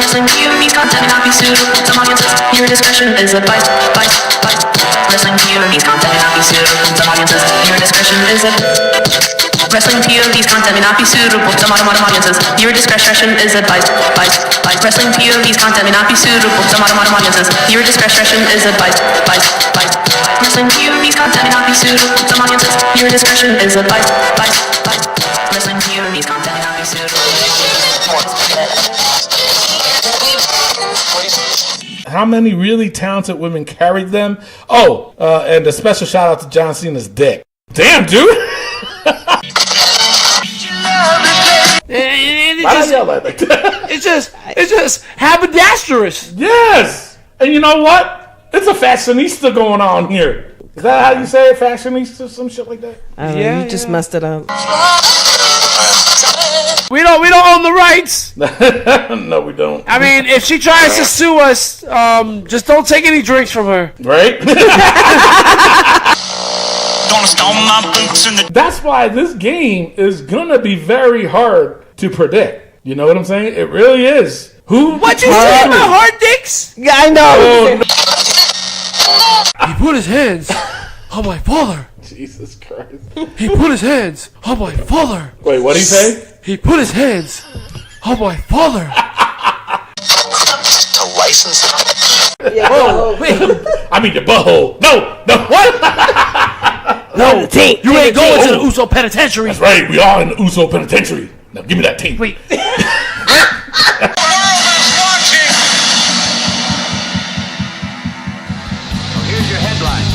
Wrestling POV's content may not be suitable to some audiences. Your discretion is advised. Wrestling POV's content may not be suitable to some audiences. Your discretion is advised. Wrestling POV's content may not be suitable to modern audiences. Your discretion is advised. Wrestling POV's content may not be suitable to modern audiences. Your discretion is advised. Wrestling POV's content may not be suitable to some audiences. Your discretion is advised. Wrestling POV's content may not be suitable. How many really talented women carried them? Oh, and a special shout out to John Cena's dick. Damn, dude. It's just haberdasherous. Yes, and you know what? It's a fashionista going on here. Is that how you say it? Fashionista, some shit like that. Yeah, you just messed it up. We don't own the rights. No, we don't. I mean, if she tries to sue us, just don't take any drinks from her. Right? That's why this game is gonna be very hard to predict. You know what I'm saying? It really is. What you say about hard dicks? Yeah, I know. He put his hands on my father. Jesus Christ. He put his hands on my father. Wait, what'd he say? He put his hands on my father. To license it. Yeah, whoa, wait. I mean the butthole. No, what? No, tape. You ain't going to the Uso penitentiary. That's right, we are in the Uso penitentiary. Now give me that tape. Wait. Here's your headline.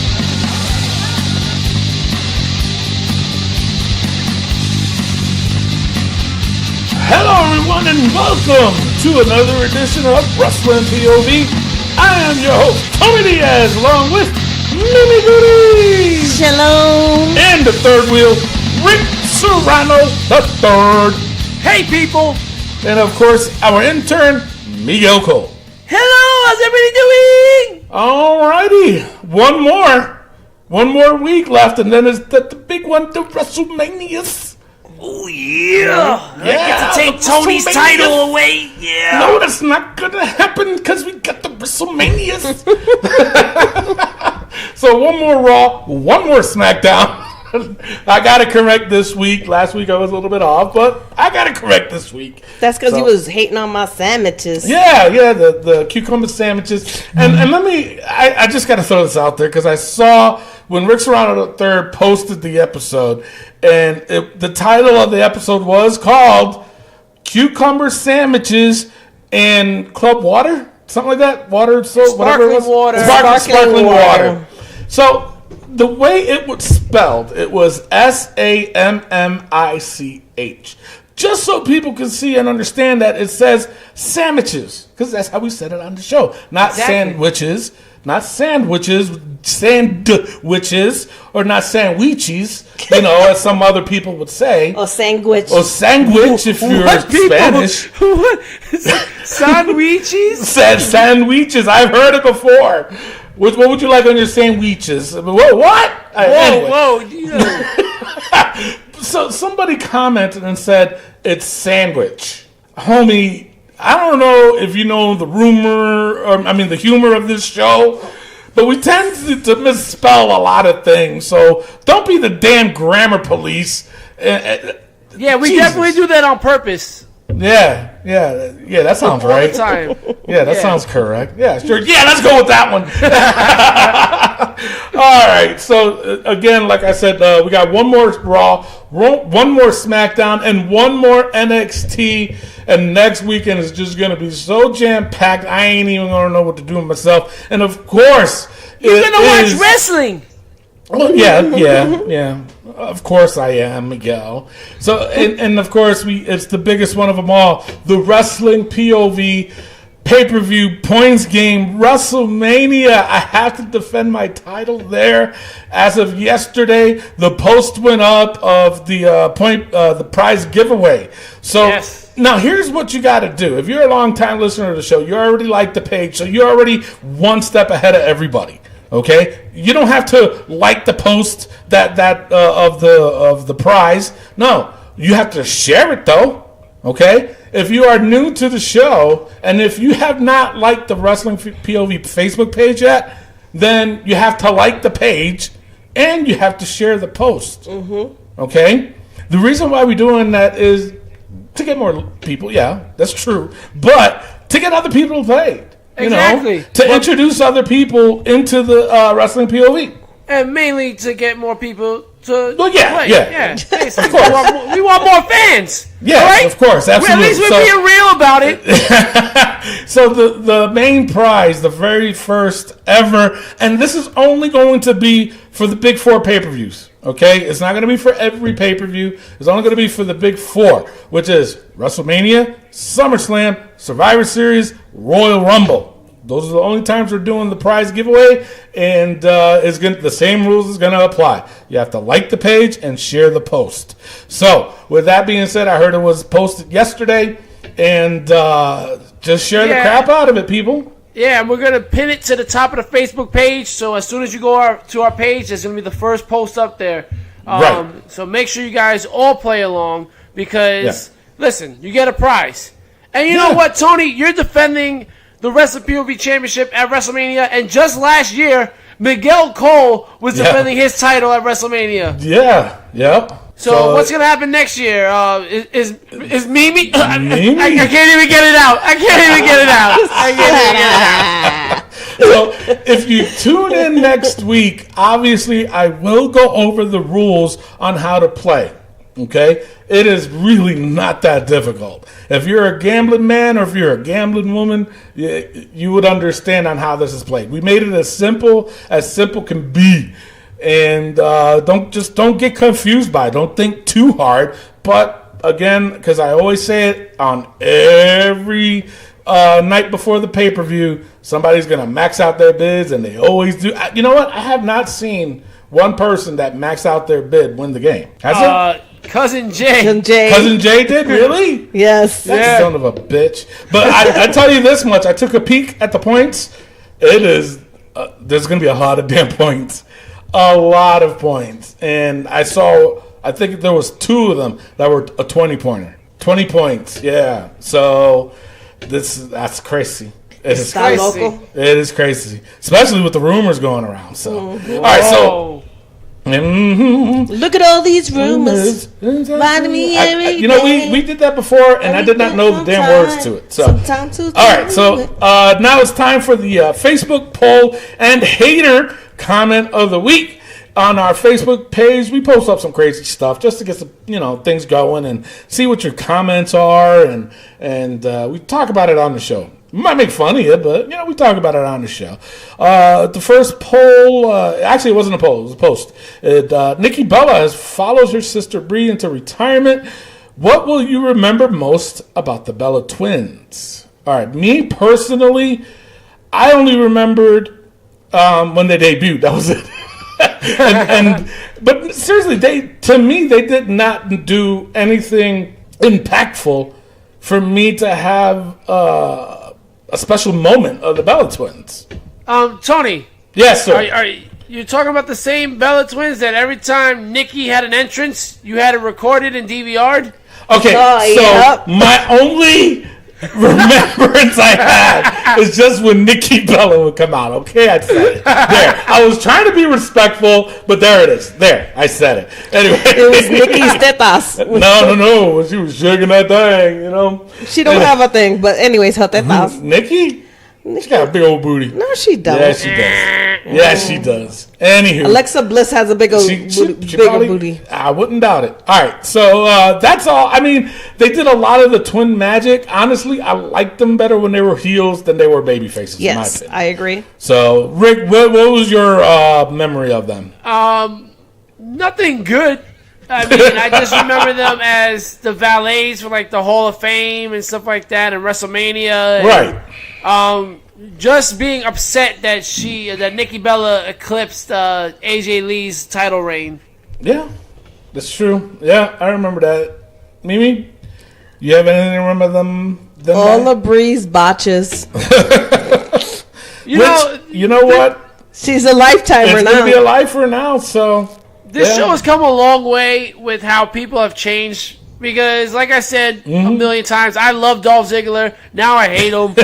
Hello everyone and welcome to another edition of Wrestling POV. I am your host, Tony Diaz, along with Mimi Goody. Shalom. And the third wheel, Rick Serrano the third. Hey people. And of course, our intern, Miguel Cole. Hello, how's everybody doing? Alrighty, one more week left, and then it's the big one, the WrestleManias. Oh yeah. I Yeah, get to take Tony's WrestleMania. title away. Yeah. No, that's not gonna happen because we got the WrestleManias. So one more Raw, one more SmackDown. I gotta correct this week. Last week I was a little bit off, but I gotta correct this week. That's because you was hating on my sandwiches. Yeah, the cucumber sandwiches. And let me, I just gotta throw this out there because I saw when Rick Serrano III posted the episode, and the title of the episode was called Cucumber Sandwiches and Club Water? Something like that? Water, soap, whatever it was. Sparkling water. So the way it was spelled, it was SAMMICH. Just so people can see and understand that it says sandwiches, because that's how we said it on the show. Not sandwiches, not sandwiches, sandwiches, or not sandwiches, you know, as some other people would say. Or sandwich. Or sandwich if you're Spanish. What? Sandwiches? Sandwiches. I've heard it before. What would you like on your sandwiches? Whoa, what? Anyway. Whoa. Yeah. So somebody commented and said it's sandwich. Homie, I don't know if you know the the humor of this show, but we tend to misspell a lot of things. So don't be the damn grammar police. Yeah, we Jesus. definitely do that on purpose. Yeah, that sounds right. All the time. Yeah, that sounds correct. Yeah, sure. Yeah, let's go with that one. All right. So, again, like I said, we got one more Raw, one more SmackDown, and one more NXT. And next weekend is just going to be so jam-packed, I ain't even going to know what to do with myself. And, of course, you're going to watch wrestling. Well, yeah. Of course I am, Miguel. So, and of course, it's the biggest one of them all. The Wrestling POV pay-per-view points game, WrestleMania. I have to defend my title there. As of yesterday, the post went up of the prize giveaway. So yes. Now here's what you got to do. If you're a long-time listener to the show, you already like the page, so you're already one step ahead of everybody. Okay, you don't have to like the post that of the prize. No, you have to share it though. Okay, if you are new to the show, and if you have not liked the Wrestling POV Facebook page yet, then you have to like the page, and you have to share the post. Mm-hmm. Okay? The reason why we're doing that is to get more people. Yeah, that's true. But to get other people to play. Exactly. To introduce other people into the Wrestling POV. And mainly to get more people to play. Yeah. Basically. We want more fans. Yeah, right? Of course, absolutely. At least we're being real about it. So the main prize, the very first ever, and this is only going to be for the big 4 pay-per-views. Okay, it's not going to be for every pay-per-view. It's only going to be for the big 4, which is WrestleMania, SummerSlam, Survivor Series, Royal Rumble. Those are the only times we're doing the prize giveaway, and the same rules is going to apply. You have to like the page and share the post. So, with that being said, I heard it was posted yesterday, and just share the crap out of it, people. Yeah, and we're going to pin it to the top of the Facebook page, so as soon as you go to our page, there's going to be the first post up there. Right. So make sure you guys all play along, because, listen, you get a prize. And you know what, Tony? You're defending the Wrestling POV Championship at WrestleMania, and just last year, Miguel Cole was defending his title at WrestleMania. Yeah, yep. So what's gonna happen next year? Is Mimi? Mimi? I can't even get it out. I can't even get it out. So if you tune in next week, obviously I will go over the rules on how to play. Okay? It is really not that difficult. If you're a gambling man or if you're a gambling woman, you would understand on how this is played. We made it as simple can be. And don't get confused by it. Don't think too hard. But again, because I always say it on every night before the pay-per-view, somebody's going to max out their bids, and they always do. You know what? I have not seen one person that maxed out their bid win the game. Has it? Cousin Jay. Cousin Jay did? Really? Yes. That son of a bitch. But I tell you this much. I took a peek at the points. It is, there's going to be a lot of damn points. A lot of points. And I think there was 2 of them that were a 20-pointer. 20 points, yeah. So that's crazy. It is crazy. Local. It is crazy. Especially with the rumors going around. So, all right, so... Look at all these rumors. Reminding me every day. We did that before, and I did not know the damn words to it. So, all right, so now it's time for the Facebook poll and hater comment of the week. On our Facebook page, we post up some crazy stuff just to get some, things going and see what your comments are, and we talk about it on the show. We might make fun of you, but, we talk about it on the show. The first poll, actually it wasn't a poll, it was a post. Nikki Bella follows her sister Brie into retirement. What will you remember most about the Bella twins? All right, me personally, I only remembered when they debuted. That was it. But seriously, they did not do anything impactful for me to have a special moment of the Bella twins. Tony. Yes, sir. Are you talking about the same Bella twins that every time Nikki had an entrance, you had it recorded and DVR'd? Okay, my only remembrance I had is just when Nikki Bella would come out. Okay, I said it. There. I was trying to be respectful, but there it is. There, I said it. Anyway. It was Nikki's tetas. No. She was shaking that thing, She don't have a thing, but anyways, her tetas. Nikki? She got a big old booty. No, she don't. Yeah, she does. Yeah, she does. Anywho. Alexa Bliss has a big old booty. I wouldn't doubt it. All right, so that's all. I mean, they did a lot of the twin magic. Honestly, I liked them better when they were heels than they were baby faces. Yes, in my opinion. I agree. So, Rick, what was your memory of them? Nothing good. I mean, I just remember them as the valets for like the Hall of Fame and stuff like that, and WrestleMania. Right. Just being upset that Nikki Bella eclipsed AJ Lee's title reign. Yeah, that's true. Yeah, I remember that. Mimi, you have anything to remember them? All of Bree's botches. You know what? She's a lifetimer now. It's going to be a lifer now, so... This show has come a long way with how people have changed because, like I said a million times, I love Dolph Ziggler. Now I hate him.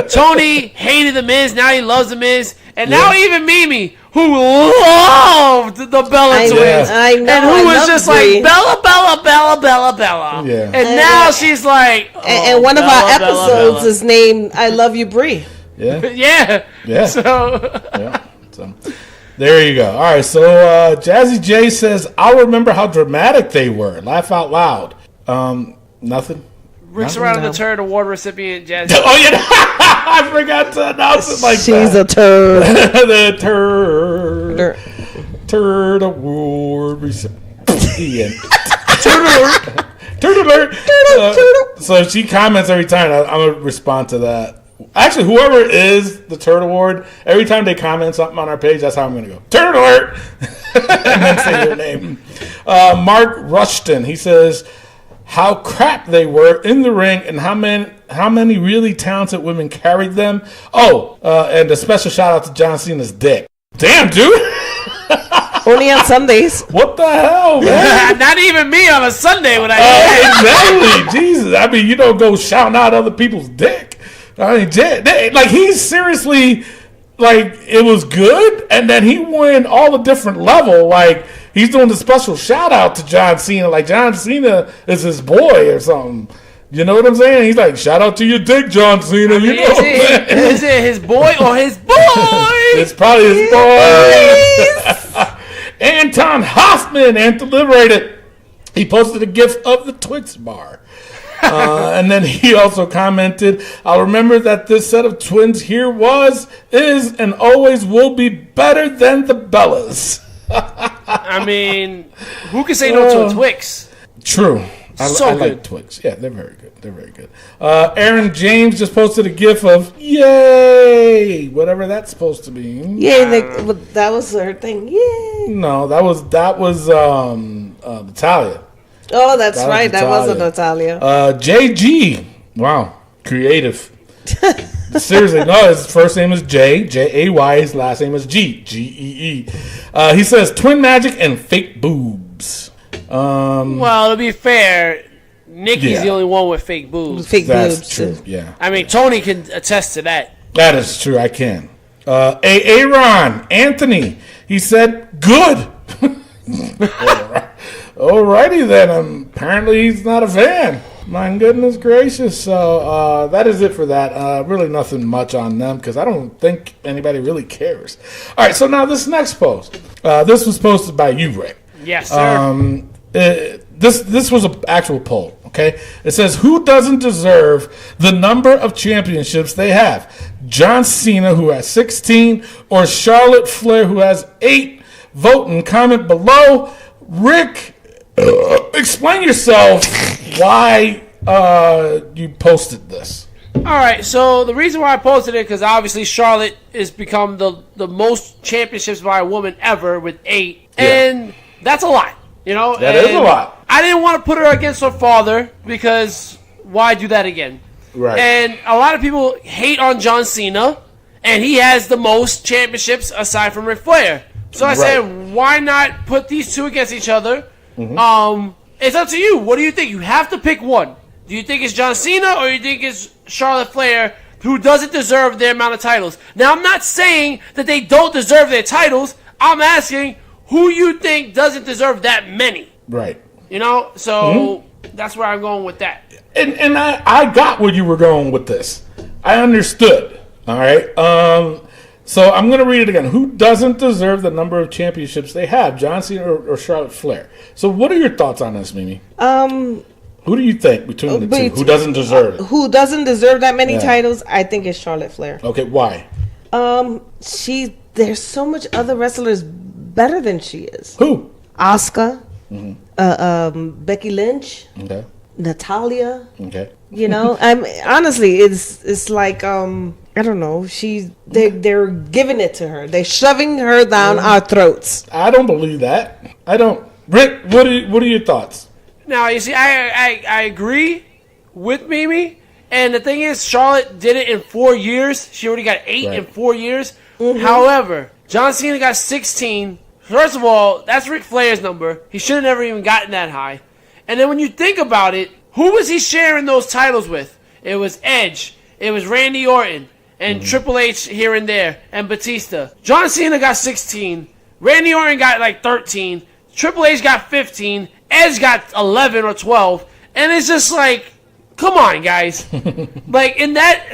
Tony hated The Miz. Now he loves The Miz. And now even Mimi, who loved the Bella twins. I know. And who was just Brie. like, Bella, Bella, Bella, Bella, Bella. Yeah. And now she's like... And one of our episodes is named I Love You, Brie. Yeah. Yeah. So... Yeah. So there you go. All right. So Jazzy J says, "I'll remember how dramatic they were. Laugh out loud." Nothing. Rick Serrano the Turd Award recipient, Jazzy. Oh yeah, I forgot to announce it like She's that. a turd. The turd award recipient. Turd alert. So she comments every time. I'm gonna respond to that. Actually, whoever is the Turd Award, every time they comment something on our page, that's how I'm going to go. Turd Alert! And then say your name. Mark Rushton, he says, how crap they were in the ring and how many really talented women carried them. Oh, and a special shout out to John Cena's dick. Damn, dude! Only on Sundays. What the hell, man? Not even me on a Sunday when I Exactly. Jesus. I mean, you don't go shouting out other people's dick. I mean, like, he's seriously, like, it was good, and then he went all the different level. Like, he's doing the special shout out to John Cena. Like, John Cena is his boy or something. You know what I'm saying? He's like, shout out to your dick, John Cena. You know what I'm saying? Is it his boy or his boy? It's probably his boy. Anton Hoffman, Anthem Liberated. He posted a gif of the Twix bar. And then he also commented, I'll remember that this set of twins here is, and always will be better than the Bellas. I mean, who can say no to a Twix? True. I like Twix. Yeah, they're very good. They're very good. Aaron James just posted a gif of yay, whatever that's supposed to mean. Yeah, that was her thing. Yay. No, that was Natalia. Oh, that's right. That wasn't Natalia. JG. Wow. Creative. Seriously, no, his first name is Jay, his last name is Gee. He says twin magic and fake boobs. Well, to be fair, Nikki's the only one with fake boobs. That's true, yeah. I mean, Tony can attest to that. That is true, I can. Aaron Anthony, he said, good. Alrighty then. Apparently he's not a fan. My goodness gracious. So that is it for that. Really nothing much on them because I don't think anybody really cares. All right, so now this next post. This was posted by you, Rick. Yes, sir. This was an actual poll, okay? It says, who doesn't deserve the number of championships they have? John Cena, who has 16, or Charlotte Flair, who has 8? Vote and comment below. Rick, explain yourself why you posted this. All right, so the reason why I posted it, because obviously Charlotte has become the most championships by a woman ever with 8, and that's a lot, you know? That is a lot. I didn't want to put her against her father, because why do that again? Right. And a lot of people hate on John Cena, and he has the most championships aside from Ric Flair. So I said, why not put these two against each other? Mm-hmm. It's up to you. What do you think? You have to pick one. Do you think it's John Cena or you think it's Charlotte Flair, who doesn't deserve their amount of titles? Now, I'm not saying that they don't deserve their titles. I'm asking who you think doesn't deserve that many. Right. You know? So that's where I'm going with that. And I got where you were going with this. I understood. All right. So I'm going to read it again. Who doesn't deserve the number of championships they have, John Cena or Charlotte Flair? So what are your thoughts on this, Mimi? Who do you think between the two? Who doesn't deserve it? Who doesn't deserve that many titles? I think it's Charlotte Flair. Okay, why? There's so much other wrestlers better than she is. Who? Asuka, Becky Lynch, Natalia. Okay. You know, honestly, it's like I don't know. They're giving it to her. They're shoving her down our throats. I don't believe that. I don't. Rick, what are your thoughts? Now, you see, I agree with Mimi. And the thing is, Charlotte did it in 4 years. She already got 8 in 4 years. Mm-hmm. However, John Cena got 16. First of all, that's Ric Flair's number. He should have never even gotten that high. And then when you think about it, who was he sharing those titles with? It was Edge. It was Randy Orton. And Triple H here and there. And Batista. John Cena got 16. Randy Orton got like 13. Triple H got 15. Edge got 11 or 12. And it's just like, come on, guys. Like, in that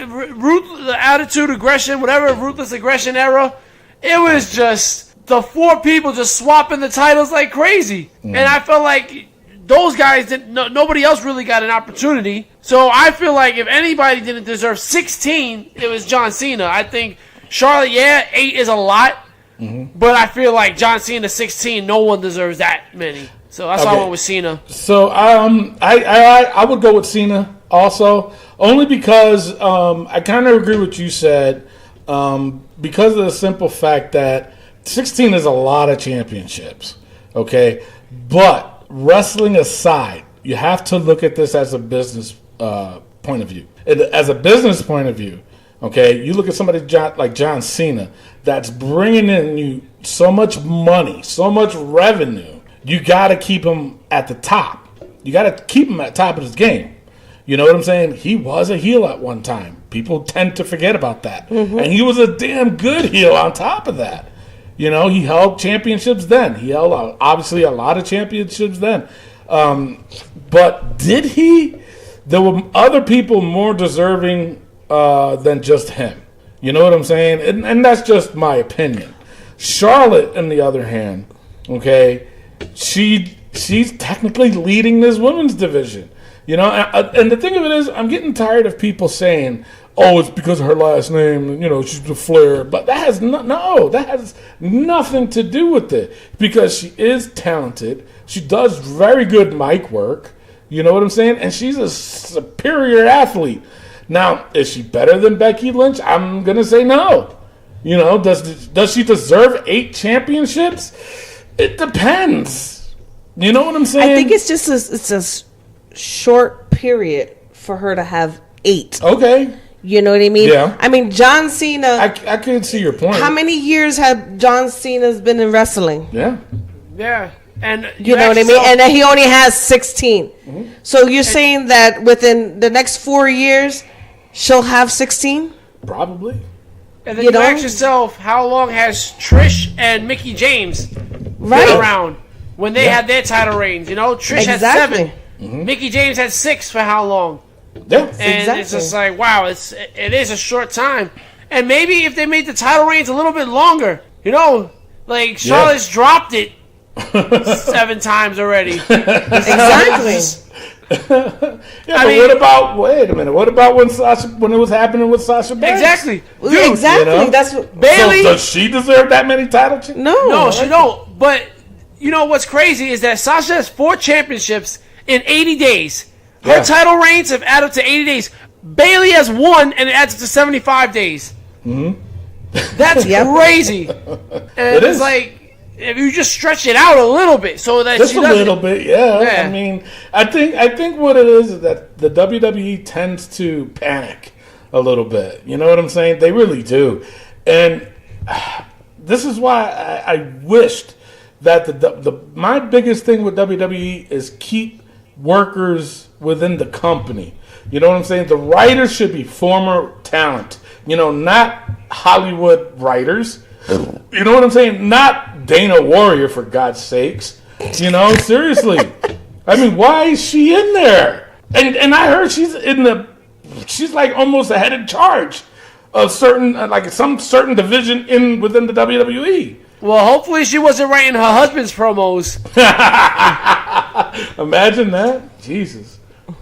attitude, aggression, whatever, ruthless aggression era, it was just the 4 people just swapping the titles like crazy. And I felt like those guys, nobody else really got an opportunity. So I feel like if anybody didn't deserve 16, it was John Cena. I think Charlotte, 8 is a lot. But I feel like John Cena 16, no one deserves that many. So that's why I went with Cena. So I would go with Cena also, only because I kind of agree with what you said, because of the simple fact that 16 is a lot of championships, okay? But wrestling aside, you have to look at this as a business point of view. As a business point of view, okay, you look at somebody like John Cena that's bringing in you so much money, so much revenue. You got to keep him at the top. You got to keep him at the top of his game. You know what I'm saying? He was a heel at one time. People tend to forget about that. And he was a damn good heel on top of that. You know, he held championships then. He held, obviously, a lot of championships then. But did he? There were other people more deserving than just him. You know what I'm saying? And that's just my opinion. Charlotte, on the other hand, okay, she's technically leading this women's division. You know, and the thing of it is, I'm getting tired of people saying, "Oh, it's because of her last name." You know, she's a Flair, but that has that has nothing to do with it, because she is talented. She does very good mic work. You know what I'm saying? And she's a superior athlete. Now, is she better than Becky Lynch? I'm gonna say no. You know, does she deserve 8 championships? It depends. You know what I'm saying? I think it's just it's a short period for her to have 8. Okay. You know what I mean? Yeah. I mean, John Cena. I can see your point. How many years have John Cena's been in wrestling? Yeah. Yeah. And you know what I mean? And then he only has 16. So you're saying that within the next 4 years, she'll have 16? Probably. And then you ask yourself, how long has Trish and Mickie James been around when they had their title reigns? You know, Trish had 7. Mickie James had 6 for how long? Yeah, and it's just like, wow, it is a short time. And maybe if they made the title reigns a little bit longer, you know, like Charlotte's dropped it 7 times already. Exactly. I mean, what about? Wait a minute. What about when it was happening with Sasha Banks? Exactly. Dude, exactly. You know? That's what Bayley. So does she deserve that many titles? No, she don't. But you know what's crazy is that Sasha has 4 championships in 80 days. Her title reigns have added up to 80 days. Bayley has 1, and it adds up to 75 days. That's crazy. And it's like, if you just stretch it out a little bit, so that just a little bit, yeah. I mean, I think what it is that the WWE tends to panic a little bit. You know what I'm saying? They really do, and this is why I wished that my biggest thing with WWE is keep workers within the company. You know what I'm saying? The writers should be former talent. You know, not Hollywood writers. You know what I'm saying? Not Dana Warrior, for God's sakes. You know, seriously. I mean, why is she in there? And I heard she's like almost the head in charge of some certain division within the WWE. Well, hopefully she wasn't writing her husband's promos. Imagine that. Jesus.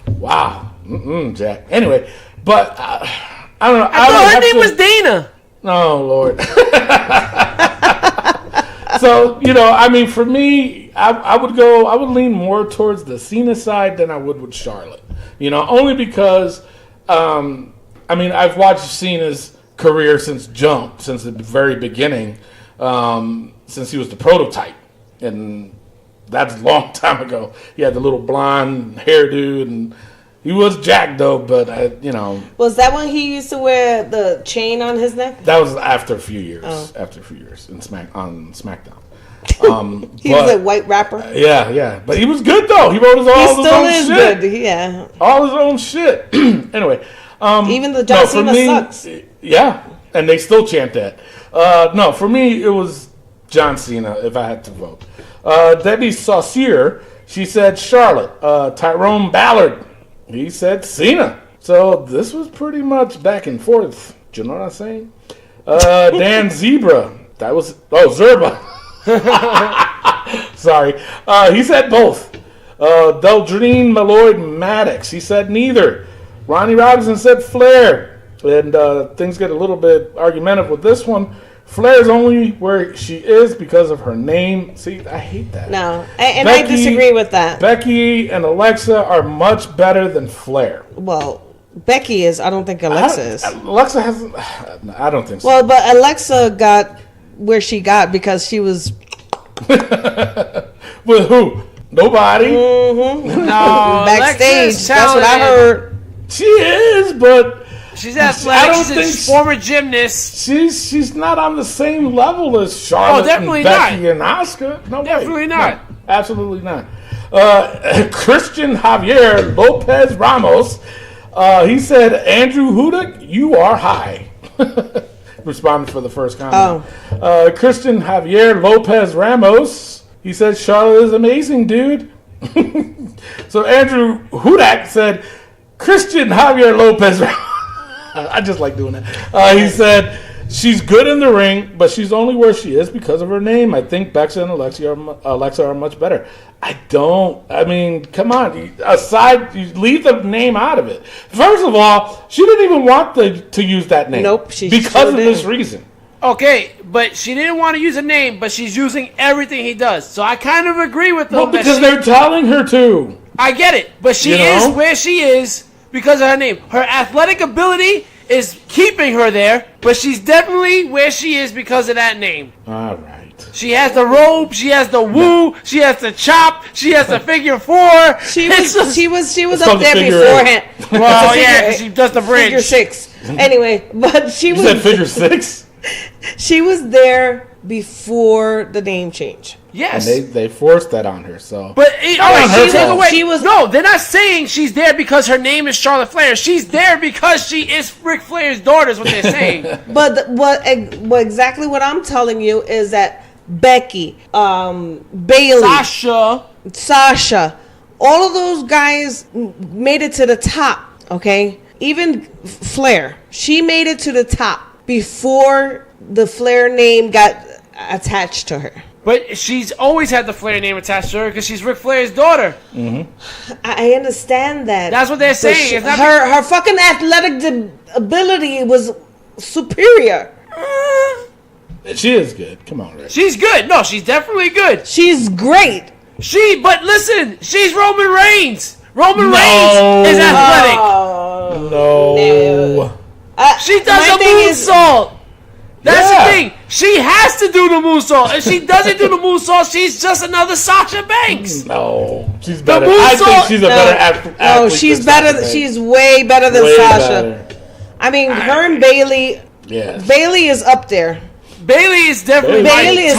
Wow. Jack. Anyway, but I don't know. I thought her name was Dana. Oh, Lord. So, you know, I mean, for me, I would lean more towards the Cena side than I would with Charlotte. You know, only because, I mean, I've watched Cena's career since the very beginning, since he was the prototype. And that's a long time ago. He had the little blonde hairdo, and he was jacked, though, but, you know. Was that when he used to wear the chain on his neck? That was after a few years. Oh. After a few years on SmackDown. He was a white rapper. Yeah. But he was good, though. He wrote his own shit. Good, yeah. All his own shit. Anyway. Even the John Cena sucks. Yeah, and they still chant that. No, for me, it was John Cena, if I had to vote. Debbie Saucier, she said Charlotte. Tyrone Ballard, he said Cena. So this was pretty much back and forth. Do you know what I'm saying? Dan Zebra, that was... Oh, Zerba. Sorry. He said both. Deldrine Malloyd Maddox, he said neither. Ronnie Robinson said Flair. And things get a little bit argumentative with this one. Flair's only where she is because of her name. See, I hate that. No, and I disagree with that. Becky and Alexa are much better than Flair. Well, Becky is. I don't think Alexa is. Alexa hasn't. I don't think so. Well, but Alexa got where she got because she was... With who? Nobody? Mm-hmm. No, backstage. That's what I heard. She is, but she's athletic. She's a former gymnast. She's not on the same level as Charlotte and Becky and Asuka. No, definitely not. No, absolutely not. Christian Javier Lopez Ramos. He said, Andrew Hudak, you are high. Responded for the first comment. Christian Javier Lopez Ramos. He said, Charlotte is amazing, dude. So Andrew Hudak said, Christian Javier Lopez. I just like doing that. He said, she's good in the ring, but she's only where she is because of her name. I think Bexa and Alexa are much better. I mean, come on. You leave the name out of it. First of all, she didn't even want to use that name. Nope. Because of this reason. Okay, but she didn't want to use a name, but she's using everything he does. So I kind of agree with them. Well, because they're telling her to. I get it, but she is where she is because of her name. Her athletic ability is keeping her there, but she's definitely where she is because of that name. All right. She has the robe, she has the woo, she has the chop, she has the figure four. She was up there beforehand. Well, yeah, she does the bridge. Figure 6. Anyway, but she was... You said figure 6? She was there before the name change. Yes. And they forced that on her, so... But, she was... No, they're not saying she's there because her name is Charlotte Flair. She's there because she is Ric Flair's daughter is what they're saying. But what exactly what I'm telling you is that Becky, Bailey... Sasha, all of those guys made it to the top, okay? Even Flair, she made it to the top before the Flair name got attached to her. But she's always had the Flair name attached to her because she's Ric Flair's daughter. Mm-hmm. I understand that. That's what they're saying. Her fucking athletic ability was superior. She is good. Come on, Rick. She's good. No, she's definitely good. She's great. But listen, she's Roman Reigns. Roman Reigns is athletic. No. She does a moonsault. That's the thing. She has to do the moonsault. If she doesn't do the moonsault, she's just another Sasha Banks. No, she's better. I think she's a better athlete. No, she's better. She's way better than Sasha. Better. I mean, her and Bailey. Yes. Bailey is up there. Bailey is definitely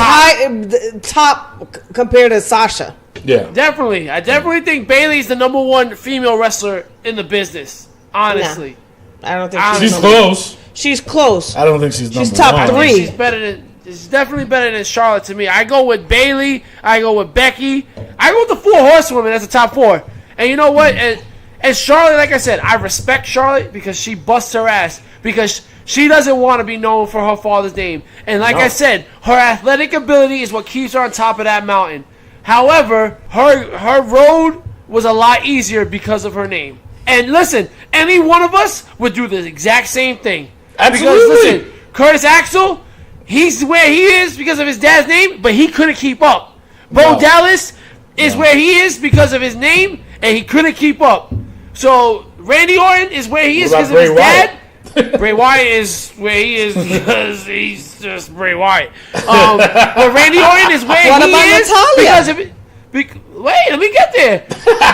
top compared to Sasha. Yeah, definitely. I definitely think Bailey's the number one female wrestler in the business. Honestly, I don't think she's close. She's close. I don't think she's number top one. 3. She's better than. She's definitely better than Charlotte to me. I go with Bailey. I go with Becky. I go with the 4 horsewomen as the top 4. And you know what? And Charlotte, like I said, I respect Charlotte because she busts her ass because she doesn't want to be known for her father's name. And like I said, her athletic ability is what keeps her on top of that mountain. However, her road was a lot easier because of her name. And listen, any one of us would do the exact same thing. Absolutely. Because listen, Curtis Axel, he's where he is because of his dad's name, but he couldn't keep up. Bo Dallas is where he is because of his name, and he couldn't keep up. So Randy Orton is where he is because of his dad. Bray Wyatt is where he is because he's just Bray Wyatt. But Randy Orton is where he is because of it. Wait, let me get there.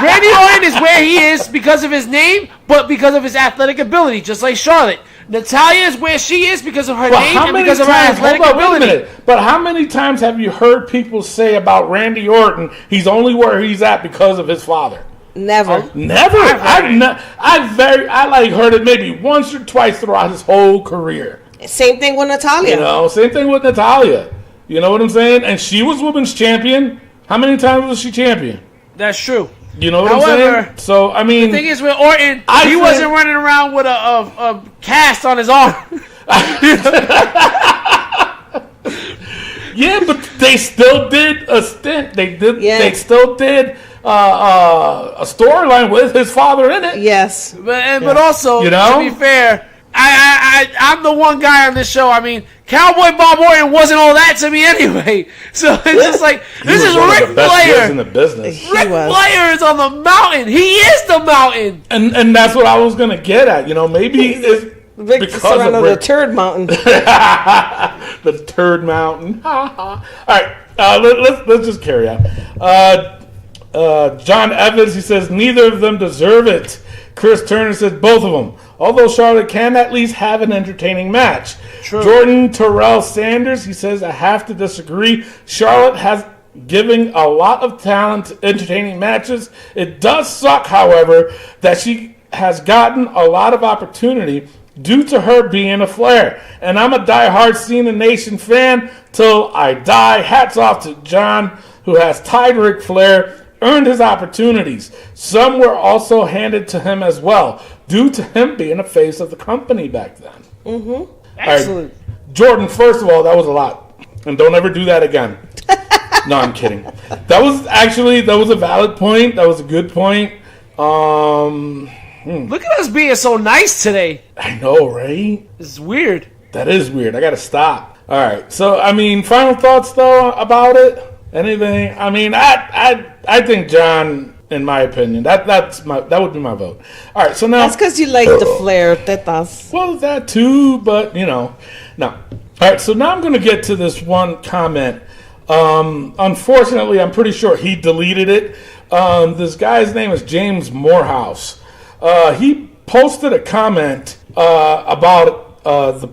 Randy Orton is where he is because of his name, but because of his athletic ability, just like Charlotte. Natalia is where she is because of her But name how and many because of her times? athletic Hold on, wait a ability. minute. But how many times have you heard people say about Randy Orton? He's only where he's at because of his father. Never. Never. I like heard it maybe once or twice throughout his whole career. Same thing with Natalia. You know, same thing with Natalia. You know what I'm saying? And she was women's champion. How many times was she champion? That's true. You know what I'm However, saying? So I mean, the thing is with Orton, he think- wasn't running around with a cast on his arm. yeah, but they still did a stint. They did. Yeah. They still did a storyline with his father in it. Yes. But also, You know? to be fair, I'm the one guy on this show. I mean, Cowboy Bob Orton wasn't all that to me anyway. So it's just like, this is One of Ric the best guys in Flair. the business. Ric was. Flair is on the mountain. He is the mountain. And that's what I was gonna get at. You know, maybe it's Rick because Serrano, of the Rick, turd mountain. the Turd Mountain. All right, let's just carry on. John Evans, he says neither of them deserve it. Chris Turner says both of them. Although Charlotte can at least have an entertaining match. True. Jordan Terrell Sanders, he says I have to disagree. Charlotte has given a lot of talent to entertaining matches. It does suck, however, that she has gotten a lot of opportunity due to her being a Flair. And I'm a diehard Cena Nation fan till I die. Hats off to John, who has tied Ric Flair, earned his opportunities. Some were also handed to him as well, due to him being a face of the company back then. Mm-hmm. Excellent. Right. Jordan, first of all, that was a lot. And don't ever do that again. No, I'm kidding. That was a valid point. That was a good point. Look at us being so nice today. I know, right? It's weird. That is weird. I gotta stop. All right. So, I mean, final thoughts though about it. Anything? I mean, I think John, in my opinion, that would be my vote. All right. So now That's because you like the Flair. Tetas. well, that too, but you know, no. All right. So now I'm gonna get to this one comment. Unfortunately, I'm pretty sure he deleted it. This guy's name is James Morehouse. He posted a comment about the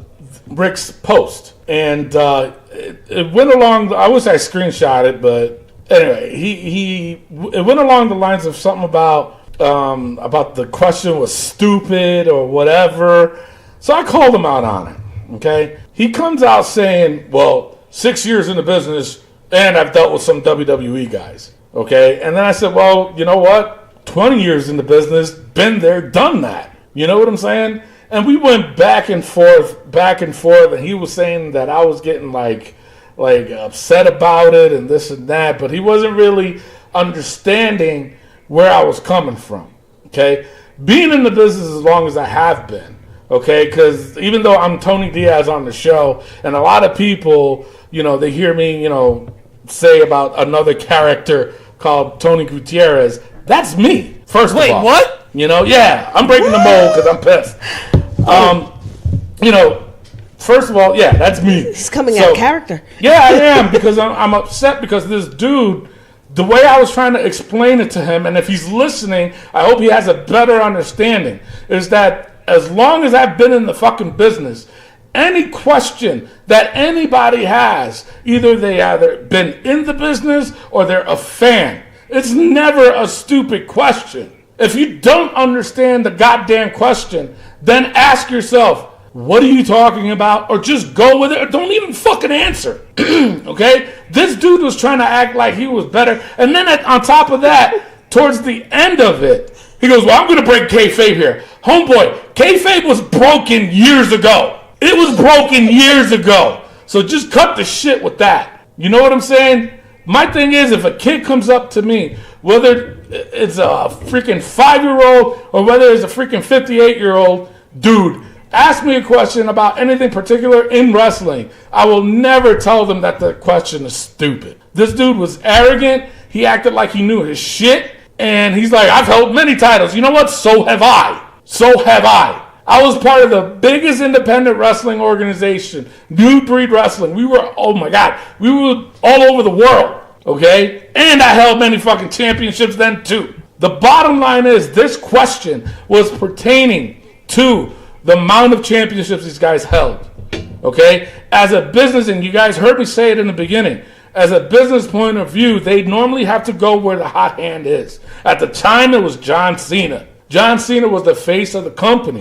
Rick's post, and it went along. I wish I screenshot it, but anyway, it went along the lines of something about the question was stupid or whatever. So I called him out on it. Okay, he comes out saying, "Well, 6 years in the business, and I've dealt with some WWE guys." Okay, and then I said, "Well, you know what? 20 years in the business, been there, done that." You know what I'm saying? And we went back and forth, and he was saying that I was getting like upset about it and this and that, but he wasn't really understanding where I was coming from. Okay, being in the business as long as I have been. Okay, because even though I'm Tony Diaz on the show, and a lot of people, you know, they hear me, you know, say about another character called Tony Gutierrez. That's me. First of all. Wait, what? You know, yeah, I'm breaking the mold because I'm pissed. You know, first of all, yeah, that's me. He's coming out of character. Yeah, I am, because I'm upset because this dude, the way I was trying to explain it to him, and if he's listening, I hope he has a better understanding, is that as long as I've been in the fucking business, any question that anybody has, either been in the business or they're a fan, it's never a stupid question. If you don't understand the goddamn question, then ask yourself, what are you talking about? Or just go with it, or don't even fucking answer. Okay? This dude was trying to act like he was better. And then on top of that, towards the end of it, he goes, well, I'm going to break kayfabe here. Homeboy, kayfabe was broken years ago. It was broken years ago. So just cut the shit with that. You know what I'm saying? My thing is, if a kid comes up to me, whether it's a freaking 5-year-old or whether it's a freaking 58-year-old dude, ask me a question about anything particular in wrestling, I will never tell them that the question is stupid. This dude was arrogant. He acted like he knew his shit. And he's like, I've held many titles. You know what? So have I. So have I. I was part of the biggest independent wrestling organization, New Breed Wrestling. We were, oh my God, we were all over the world, okay? And I held many fucking championships then too. The bottom line is this question was pertaining to the amount of championships these guys held. Okay? As a business, and you guys heard me say it in the beginning, as a business point of view, they normally have to go where the hot hand is. At the time, it was John Cena. John Cena was the face of the company.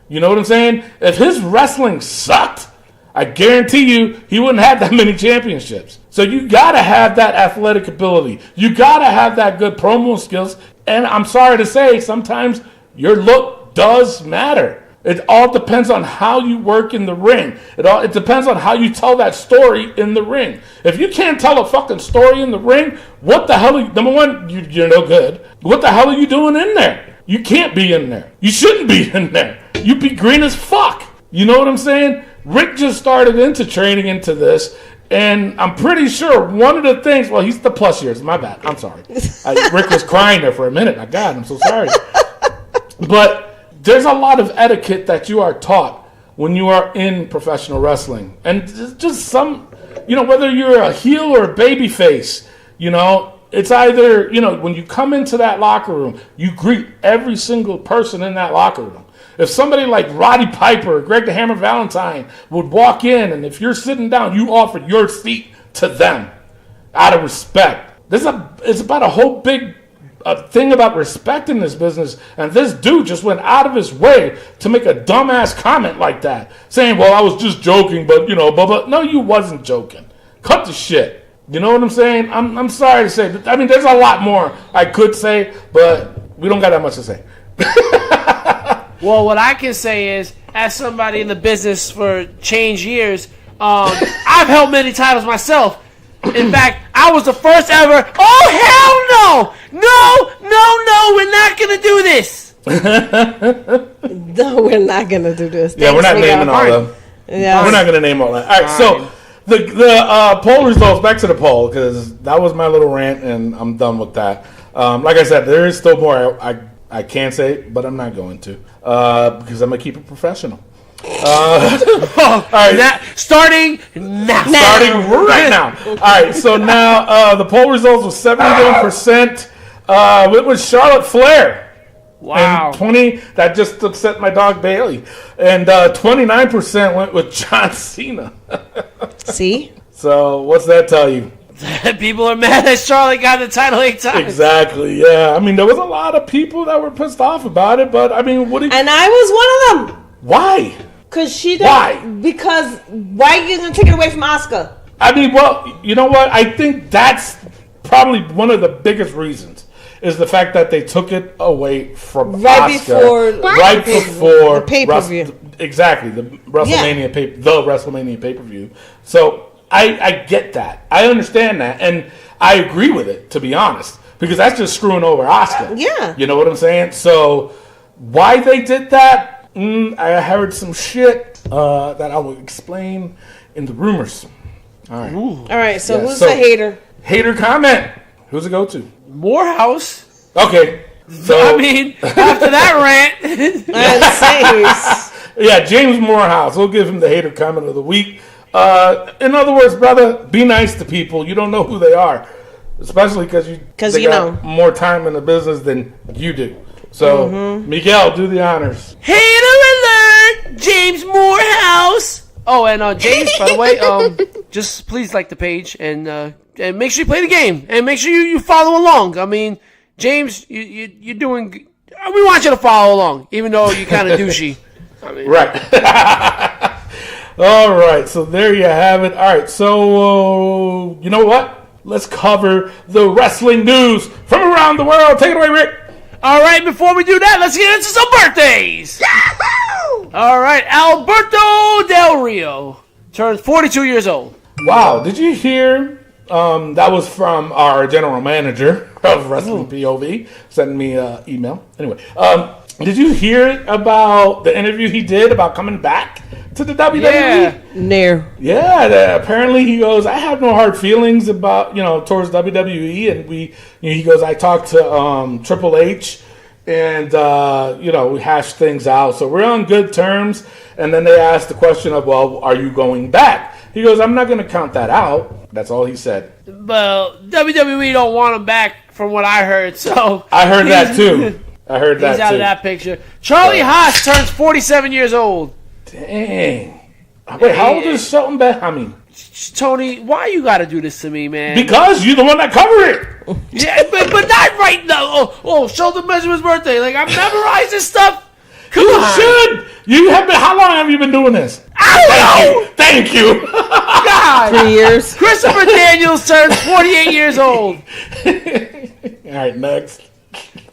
You know what I'm saying? If his wrestling sucked, I guarantee you he wouldn't have that many championships. So you got to have that athletic ability. You got to have that good promo skills. And I'm sorry to say, sometimes your look does matter. It all depends on how you work in the ring. It depends on how you tell that story in the ring. If you can't tell a fucking story in the ring, what the hell are you, number one, you're no good. What the hell are you doing in there? You can't be in there. You shouldn't be in there. You'd be green as fuck. You know what I'm saying? Rick just started into training into this, and I'm pretty sure one of the things, well, he's the plus years. My bad. I'm sorry. Rick was crying there for a minute. My God, I'm so sorry. But there's a lot of etiquette that you are taught when you are in professional wrestling. And just some, whether you're a heel or a baby face, it's either, when you come into that locker room, you greet every single person in that locker room. If somebody like Roddy Piper or Greg the Hammer Valentine would walk in, and if you're sitting down, you offer your seat to them out of respect. It's about a whole big thing about respect in this business, and this dude just went out of his way to make a dumbass comment like that, saying, well, I was just joking, but, blah, blah. No, you wasn't joking. Cut the shit. You know what I'm saying? I'm sorry to say. I mean, there's a lot more I could say, but we don't got that much to say. Well, what I can say is, as somebody in the business for change years, I've held many titles myself. In fact, I was the first ever. Oh, hell no! No, we're not going to do this. No, we're not going to do this. Yeah, we're not naming all of them. Yeah. We're not going to name all that. All right, so the poll results, back to the poll, because that was my little rant, and I'm done with that. Like I said, there is still more I can say, but I'm not going to, because I'm going to keep it professional. All right. Starting now. Starting right now. All right, so now the poll results was 71%. It was Charlotte Flair. Wow. And 20, that just upset my dog Bailey. And 29% went with John Cena. See? So what's that tell you? People are mad that Charlotte got the title 8 times. Exactly, yeah. I mean, there was a lot of people that were pissed off about it, but I mean, what do you... And I was one of them. Why? Because she didn't... Why? Because why are you going to take it away from Asuka? I mean, well, you know what? I think that's probably one of the biggest reasons is the fact that they took it away from Asuka right before the pay-per-view. Exactly, the WrestleMania pay-per-view. So I get that. I understand that. And I agree with it, to be honest, because that's just screwing over Asuka. Yeah. You know what I'm saying? So why they did that, I heard some shit that I will explain in the rumors. All right. All right, so who's the hater? Hater comment. Who's it go to? Morehouse. Okay. So, I mean, after that rant. Yeah, James Morehouse. We'll give him the hater comment of the week. In other words, brother, be nice to people. You don't know who they are. Especially because you got more time in the business than you do. So, Miguel, do the honors. Hater alert! James Morehouse! Oh, and James, by the way, just please like the page and make sure you play the game. And make sure you follow along. I mean, James, you're doing... We want you to follow along, even though you're kind of douchey. I mean, right. All right, so there you have it. All right, so you know what? Let's cover the wrestling news from around the world. Take it away, Rick. All right, before we do that, let's get into some birthdays. Yahoo! All right, Alberto Del Rio turned 42 years old. Wow, did you hear? That was from our general manager of Wrestling POV, sending me an email. Anyway, did you hear about the interview he did about coming back to the WWE? Yeah. No. Yeah, apparently he goes, I have no hard feelings about, towards WWE. And he goes, I talked to Triple H and, we hashed things out. So we're on good terms. And then they asked the question of, well, are you going back? He goes, I'm not going to count that out. That's all he said. Well, WWE don't want him back from what I heard. So I heard that too. I heard that He's out too. of that picture. Charlie Haas turns 47 years old. Dang. Wait, how old is Shelton Benjamin? Tony, why you gotta do this to me, man? Because you're the one that covered it. Yeah, but not right now. Oh, Shelton Benjamin's birthday. Like, I've memorized this stuff. Come You on. should. You have been. How long have you been doing this? Thank you. God. 3 years. Christopher Daniels turns 48 years old. All right, next.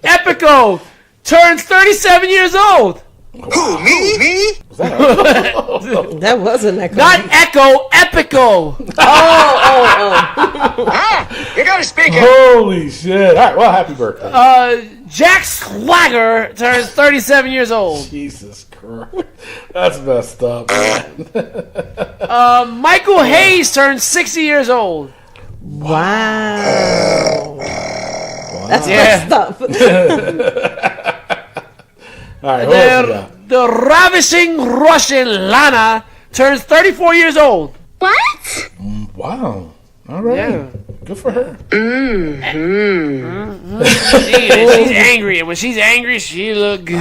Epico turns 37 years old. Who, me? That wasn't that. Not Echo, Epico. You gotta speak it. Holy shit. All right, well, happy birthday. Jack Swagger turns 37 years old. Jesus Christ. That's messed up, man. Michael Hayes turns 60 years old. Wow. That's Yeah. messed up. All right, what else we got? The ravishing Russian Lana turns 34 years old. Wow. All right. Yeah. Good for her. She's angry, and when she's angry, she look good.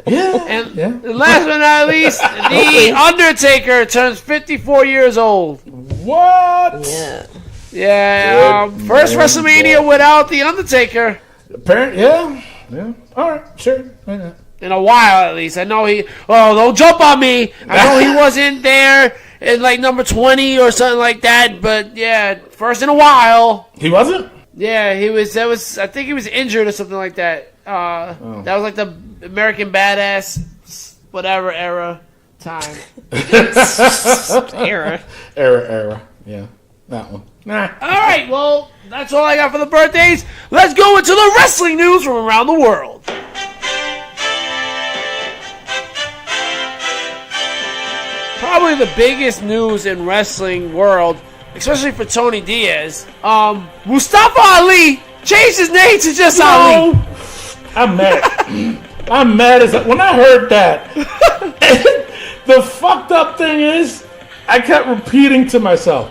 Yeah. And last but not least, The Undertaker turns 54 years old. What? Yeah. Yeah, first WrestleMania without The Undertaker Apparently, yeah. All right, sure. Why not? in a while, at least. I know he. Oh, don't jump on me. I know he wasn't there in like number 20 or something like that. But yeah, first in a while. He wasn't? Yeah, he was. That was. I think he was injured or something like that. That was like the American Badass, whatever era time. Era. Era. Yeah, that one. Nah. All right, well, that's all I got for the birthdays. Let's go into the wrestling news from around the world. Probably the biggest news in wrestling world, especially for Tony Diaz. Mustafa Ali changed his name to just Ali. I'm mad. I'm mad as when I heard that. The fucked up thing is, I kept repeating to myself,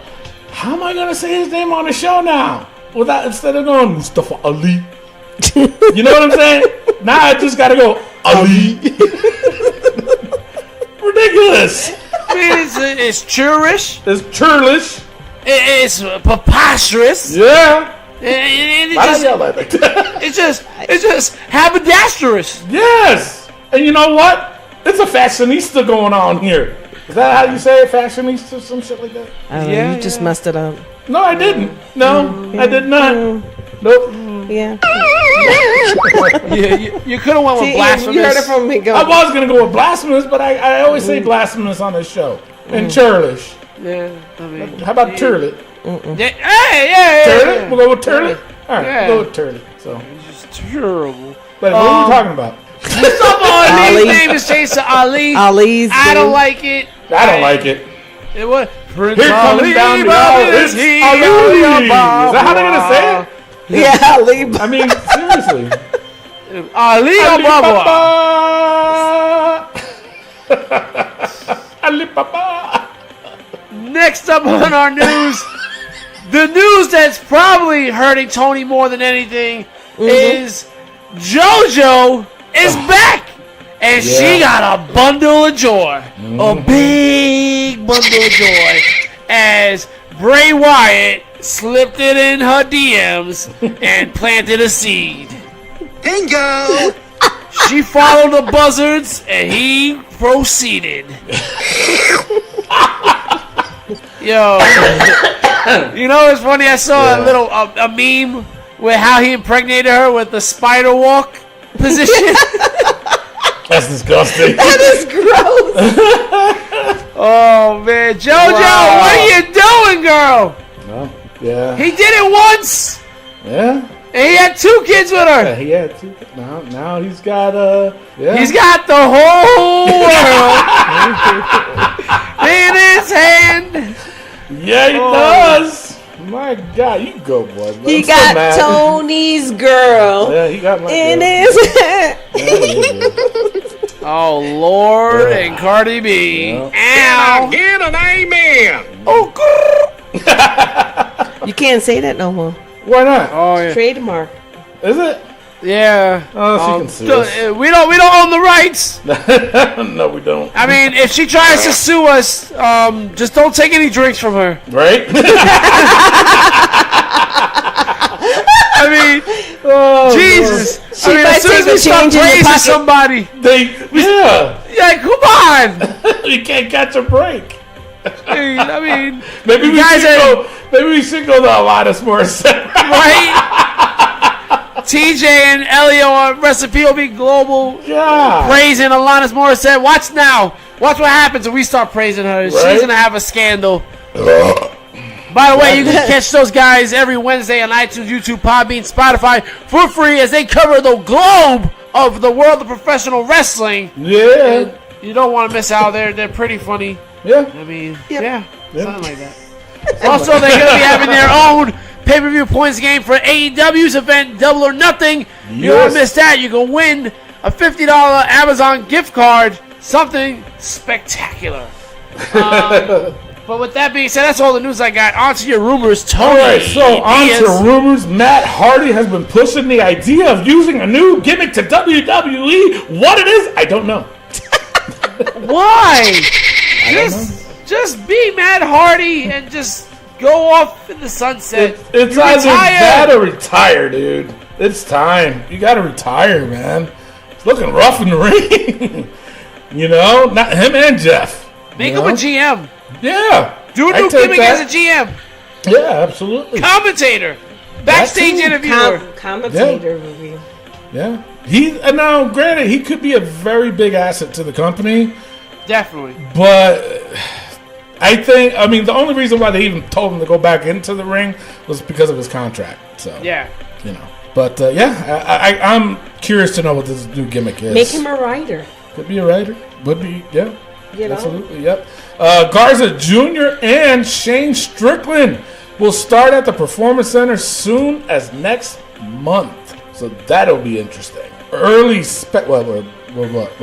how am I gonna say his name on the show now? Without instead of going Mustafa Ali. You know what I'm saying? Now I just gotta go Ali. Ridiculous. I mean, it's churlish. It's churlish. It's preposterous. Yeah. And Why did I yell like that? it's just haberdasherous. Yes. And you know what? It's a fashionista going on here. Is that how you say it? Fashionista? Some shit like that? I don't know, you just messed it up. No, I didn't. No, I did not. Nope. Yeah. You could have went with blasphemous. You heard it from me. Go. I was going to go with blasphemous, but I always say blasphemous on this show. And churlish. Yeah, I mean, How about turlet? yeah. Turlet? We'll go with turlet? All right, Yeah. we'll go with turlet. So, It's terrible. but what are we talking about? Mustafa Ali's Ali. name is changed to Ali. Ali's. I don't like it. I don't like it. It was Prince Here coming down the aisle, it's Ali. Is that how they're going to say it? Yeah, Ali. I mean, seriously. Ali Baba. Alibaba. Next up on our news, the news that's probably hurting Tony more than anything is JoJo is back. And she got a bundle of joy. A big bundle of joy. As Bray Wyatt slipped it in her DMs and planted a seed. Bingo! She followed the buzzards and he proceeded. Yo. You know what's funny? I saw a meme with how he impregnated her with the spider walk position. That's disgusting. That is gross. Oh man, JoJo, what are you doing, girl? No. Yeah. He did it once, Yeah. and he had 2 kids with Yeah, her. he had 2. Now he's got yeah. He's got the whole world in his hand. Yeah, he does. My God, you go, boy. He I'm so got mad. Tony's girl Yeah, he got my in girl. his head. Oh Lord, and Cardi B. Yeah. Ow. Get an amen! Oh, You can't say that no more. Why not? oh yeah. Trademark. Is it? Yeah. Oh, she can sue us. We don't own the rights. No, we don't. I mean, if she tries to sue us, just don't take any drinks from her. Right? I mean, Jesus. She I mean, might as soon take as the we start change in your praising pocket. somebody, yeah, come on. You can't catch a break. I mean, Maybe we guys should go to Alanis Morissette. right? TJ and Elio on Recipe will be global. Yeah. Praising Alanis Morissette. Watch now. Watch what happens when we start praising her. She's Right? going to have a scandal. By the way, you can catch those guys every Wednesday on iTunes, YouTube, Podbean, Spotify for free as they cover the globe of the world of professional wrestling. Yeah. And you don't want to miss out. They're pretty funny. Yeah. I mean, Yep. something like that. Also, they're going to be having their own pay-per-view points game for AEW's event, Double or Nothing. You don't want to miss that. You can win a $50 Amazon gift card. Something spectacular. But with that being said, that's all the news I got. On to your rumors, Tony. All right, so on Diaz. to rumors. Matt Hardy has been pushing the idea of using a new gimmick to WWE. What it is, I don't know. Why? Just be Matt Hardy and just go off in the sunset. It's You either retire. that or retire, dude. It's time. You got to retire, man. It's looking rough in the ring. You know, not him and Jeff. Make you him a know? GM. Yeah. Do a I new take gimmick that. as a GM. Yeah, absolutely. Commentator. Backstage too. interviewer. Commentator review. Yeah. Now, granted, he could be a very big asset to the company, Definitely. but I mean, the only reason why they even told him to go back into the ring was because of his contract. So, Yeah. you know. But, I'm curious to know what this new gimmick is. Make him a writer. Could be a writer. Would be, yeah. You know? Absolutely, yep. Garza Jr. and Shane Strickland will start at the Performance Center soon as next month. So that'll be interesting. What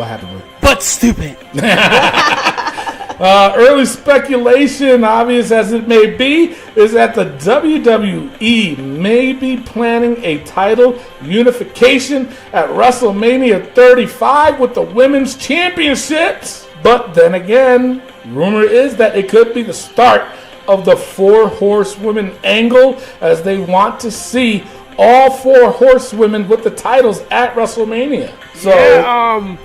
happened with? But stupid. Early speculation, obvious as it may be, is that the WWE may be planning a title unification at WrestleMania 35 with the Women's Championships. But then again, rumor is that it could be the start of the 4 horsewomen angle, as they want to see all 4 horsewomen with the titles at WrestleMania. So, Yeah,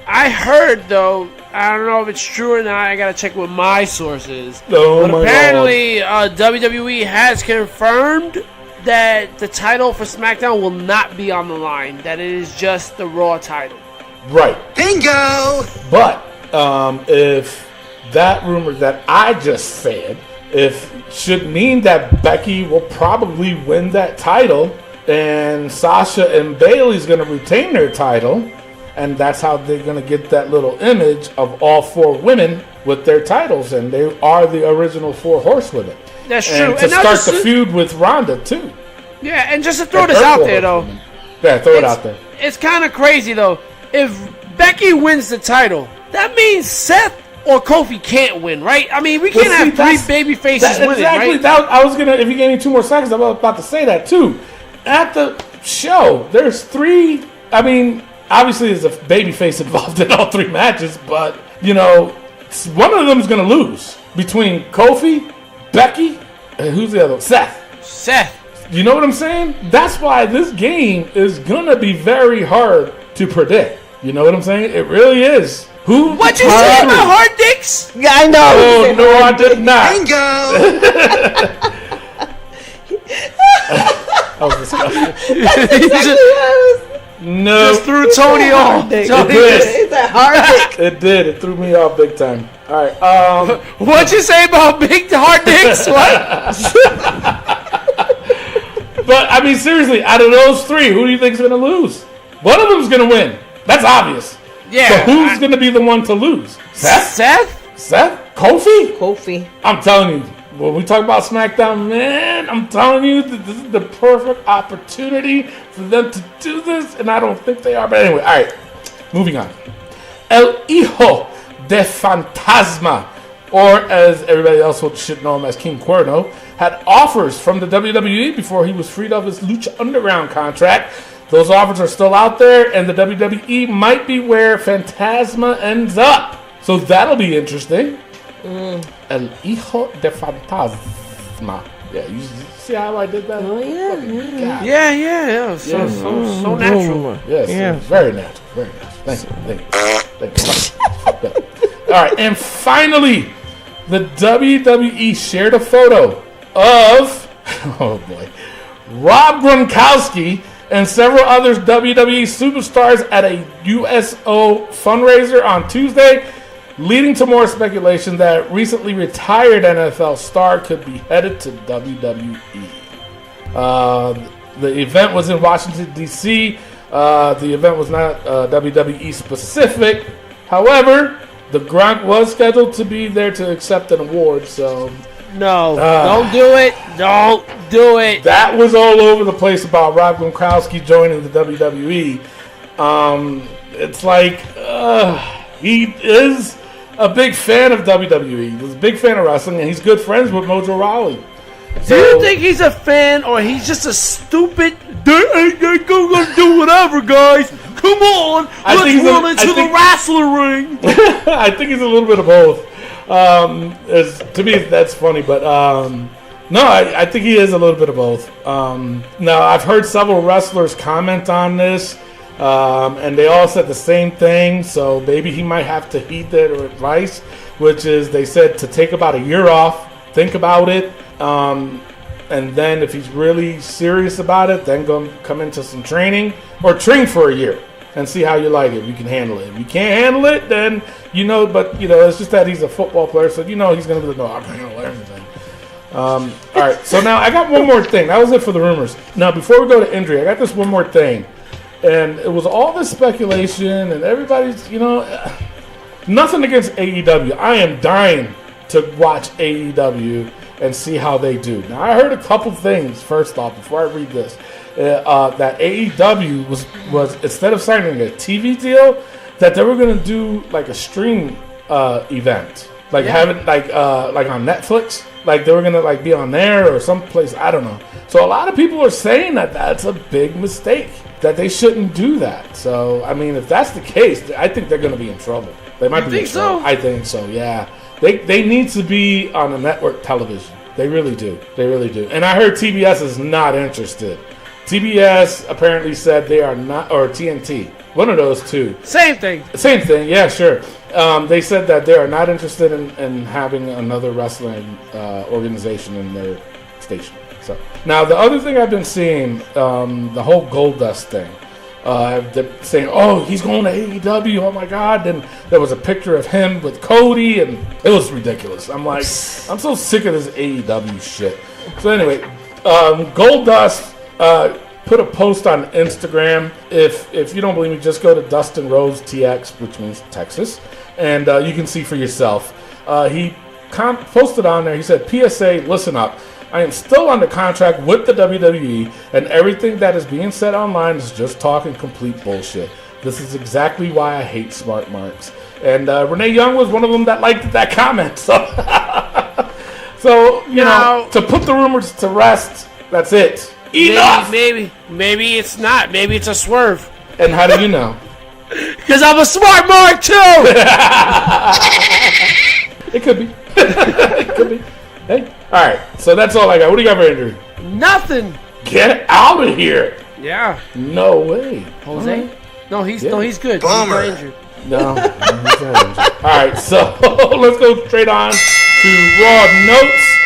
I heard though, I don't know if it's true or not, I gotta check with my sources. Oh but my apparently WWE has confirmed that the title for SmackDown will not be on the line, that it is just the Raw title. right. Bingo! But if that rumor that I just said, should mean that Becky will probably win that title, and Sasha and Bayley's going to retain their title, and that's how they're going to get that little image of all 4 women with their titles, and they are the original 4 horsewomen. That's And true. to And now start just the to- feud with Ronda too. Yeah, and just to throw And this her out 4 there though, horsewomen. Yeah, throw it out there. it's kind of crazy though. If Becky wins the title, that means Seth or Kofi can't win, right? I mean, we can't have 3 baby faces winning, exactly. right? I was gonna. If you gave me 2 more seconds, I was about to say that too. At the show, there's 3. I mean, obviously, there's a baby face involved in all 3 matches, but you know, one of them is gonna lose between Kofi, Becky, and who's the other one? Seth. You know what I'm saying? That's why this game is gonna be very hard to predict. You know what I'm saying? It really is. What'd you say about hard dicks? Yeah, I know. Oh no, I did not. Bingo! That was disgusting. No, Just threw Tony off. dick. Tony- did. It's a hard dick. It did. It threw me off big time. All right. What'd you say about big hard dicks? What? But I mean, seriously, out of those 3, who do you think is going to lose? One of them's going to win. That's obvious. Yeah. So who's going to be the one to lose? Seth? Kofi? Kofi. I'm telling you, when we talk about SmackDown, man, I'm telling you that this is the perfect opportunity for them to do this, and I don't think they are. But anyway, all right, moving on. El Hijo de Fantasma, or as everybody else should know him as King Cuerno, had offers from the WWE before he was freed of his Lucha Underground contract those offers are still out there, and the WWE might be where Fantasma ends up. So that'll be interesting. El Hijo de Fantasma. Yeah, you see how I did that? Oh, yeah. Yeah. So natural. Yes, very natural. Very natural. Thank you. All right, and finally, the WWE shared a photo of, oh boy, Rob Gronkowski and several other WWE superstars at a USO fundraiser on Tuesday, leading to more speculation that recently retired NFL star could be headed to WWE. The event was in Washington, D.C. The event was not WWE specific. However, the Gronk was scheduled to be there to accept an award, so... No, don't do it. Don't do it. That was all over the place about Rob Gronkowski joining the WWE. It's like, he is a big fan of WWE. He's a big fan of wrestling, and he's good friends with Mojo Rawley. Do you think he's a fan, or he's just a stupid, they gonna do whatever, guys? Come on, let's run into the wrestler ring. I think he's a little bit of both. To me, that's funny, but no, I think he is a little bit of both. Now, I've heard several wrestlers comment on this, and they all said the same thing, so maybe he might have to heed their advice, which is they said to take about a year off, think about it, and then if he's really serious about it, then go come into some training, or train for a year and see how you like it. You can handle it. If you can't handle it, then, but it's just that he's a football player, so he's going to be like, no, I can handle everything. All right, so now I got one more thing. That was it for the rumors. Now, before we go to injury, I got this one more thing. And it was all this speculation, and everybody's, nothing against AEW. I am dying to watch AEW and see how they do. Now, I heard a couple things, first off, before I read this. That AEW was instead of signing a TV deal, that they were going to do like a stream event, have it like on Netflix, like they were going to like be on there or someplace, I don't know. So a lot of people are saying that that's a big mistake, that they shouldn't do that. So I mean, if that's the case, I think they're going to be in trouble. They might be in trouble. So? I think so. Yeah, they need to be on a network television. They really do. They really do. And I heard TBS is not interested. TBS apparently said they are not, or TNT, one of those two. Same thing, yeah, sure. They said that they are not interested in having another wrestling organization in their station. So now the other thing I've been seeing, the whole Goldust thing, they're saying, oh, he's going to AEW, oh my God. Then there was a picture of him with Cody, and it was ridiculous. I'm like, I'm so sick of this AEW shit. So anyway, Goldust put a post on Instagram. If you don't believe me, just go to Dustin Rhodes TX, which means Texas, and you can see for yourself. He posted on there, he said, PSA, listen up. I am still under contract with the WWE, and everything that is being said online is just talk and complete bullshit. This is exactly why I hate smart marks. And Renee Young was one of them that liked that comment. So, to put the rumors to rest, that's it. Enough! Maybe it's not. Maybe it's a swerve. And how do you know? Because I'm a smart mark, too! It could be. It could be. Hey. All right. So that's all I got. What do you got for injury? Nothing. Get out of here. Yeah. No way. Jose? Right. No, he's good. Bummer. He's not injured. No, he's not injured. All right. So let's go straight on to Raw notes.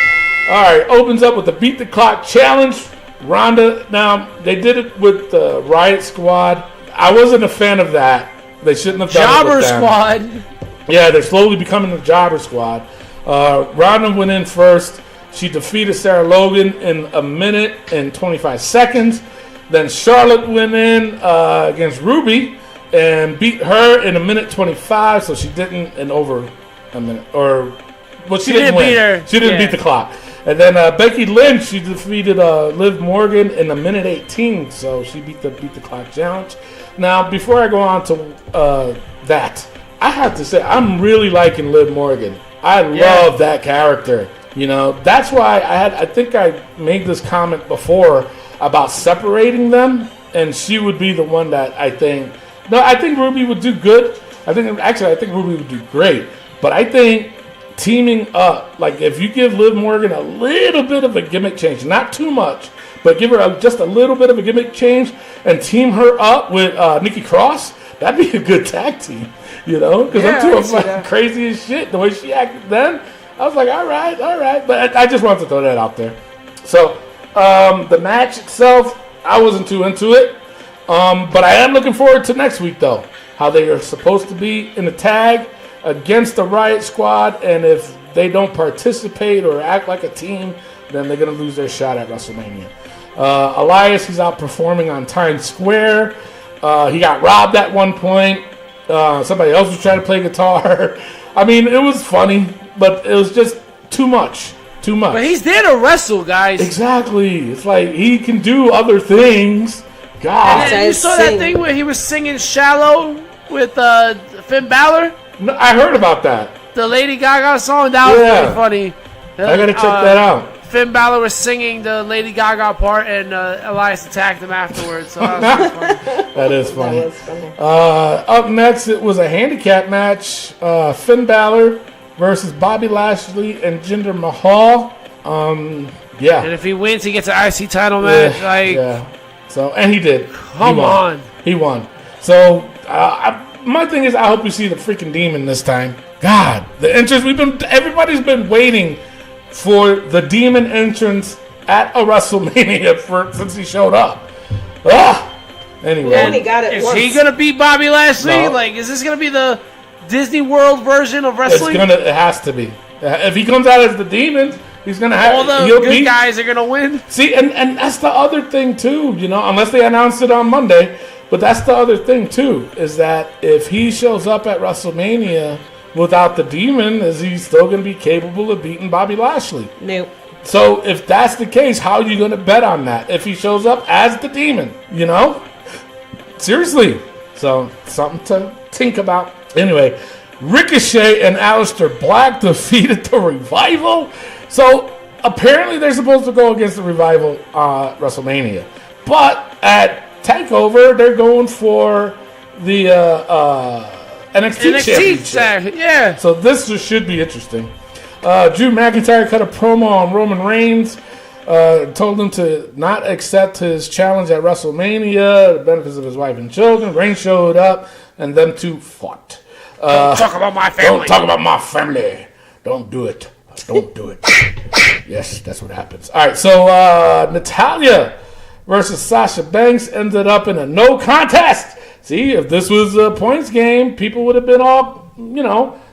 All right. Opens up with the Beat the Clock challenge. Ronda. Now they did it with the Riot Squad. I wasn't a fan of that. They shouldn't have done Jobber it with them. Squad. Yeah, they're slowly becoming the Jobber Squad. Ronda went in first. She defeated Sarah Logan in a minute and 25 seconds. Then Charlotte went in against Ruby and beat her in a minute 25. So she didn't in over a minute. She didn't win. Beat her. She didn't beat the clock. And then Becky Lynch, she defeated Liv Morgan in a minute 18. So she beat the clock challenge. Now, before I go on to that, I have to say I'm really liking Liv Morgan. I love that character. That's why I think I made this comment before about separating them and she would be the one that I think. No, I think Ruby would do good. I think Ruby would do great. But I think teaming up, like if you give Liv Morgan a little bit of a gimmick change, not too much, but give her just a little bit of a gimmick change and team her up with Nikki Cross, that'd be a good tag team, because them two are like crazy as shit. The way she acted then, I was like, all right. But I just wanted to throw that out there. So the match itself, I wasn't too into it, but I am looking forward to next week though, how they are supposed to be in the tag against the Riot Squad, and if they don't participate or act like a team, then they're going to lose their shot at WrestleMania. Elias, he's out performing on Times Square. He got robbed at one point. Somebody else was trying to play guitar. I mean, it was funny, but it was just too much. But he's there to wrestle, guys. Exactly. It's like he can do other things. God. And you saw that thing where he was singing "Shallow" with Finn Balor? No, I heard about that. The Lady Gaga song, that was pretty funny. I gotta check that out. Finn Balor was singing the Lady Gaga part, and Elias attacked him afterwards. So that was pretty funny. That is funny. Up next, it was a handicap match. Finn Balor versus Bobby Lashley and Jinder Mahal. Yeah. And if he wins, he gets an IC title match. So, and he did. Come on. He won. So, my thing is, I hope we see the freaking Demon this time. God, the entrance, everybody's been waiting for the Demon entrance at a WrestleMania since he showed up. Anyway. Yeah, he got it. Is he going to beat Bobby Lashley? No. Like, is this going to be the Disney World version of wrestling? It has to be. If he comes out as the Demon, he's going to have... All the good guys are going to win? See, and that's the other thing, too, unless they announce it on Monday. But that's the other thing, too, is that if he shows up at WrestleMania without the Demon, is he still going to be capable of beating Bobby Lashley? Nope. So if that's the case, how are you going to bet on that if he shows up as the Demon, Seriously. So something to think about. Anyway, Ricochet and Aleister Black defeated the Revival. So apparently they're supposed to go against the Revival WrestleMania. But at TakeOver, they're going for the NXT Championship. Yeah. So this should be interesting. Drew McIntyre cut a promo on Roman Reigns, told him to not accept his challenge at WrestleMania, the benefits of his wife and children. Reigns showed up, and them two fought. Don't talk about my family. Don't talk about my family. Don't do it. Don't do it. Yes, that's what happens. All right, so Natalya versus Sasha Banks ended up in a no contest. See, if this was a points game, people would have been all,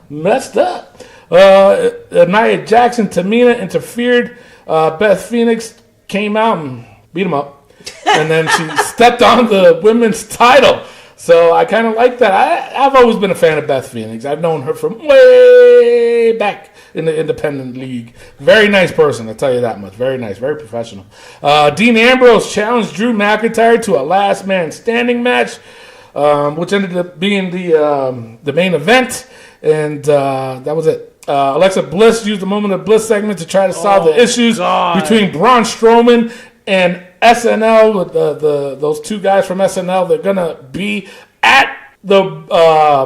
messed up. Nia Jax and Tamina interfered. Beth Phoenix came out and beat him up. And then she stepped on the women's title. So I kind of like that. I've always been a fan of Beth Phoenix. I've known her from way back in the independent league. Very nice person, I'll tell you that much. Very nice, very professional. Dean Ambrose challenged Drew McIntyre to a last man standing match, which ended up being the main event. And that was it. Alexa Bliss used the Moment of Bliss segment to try to solve the issues between Braun Strowman and SNL, with those two guys from SNL. They're going to be at the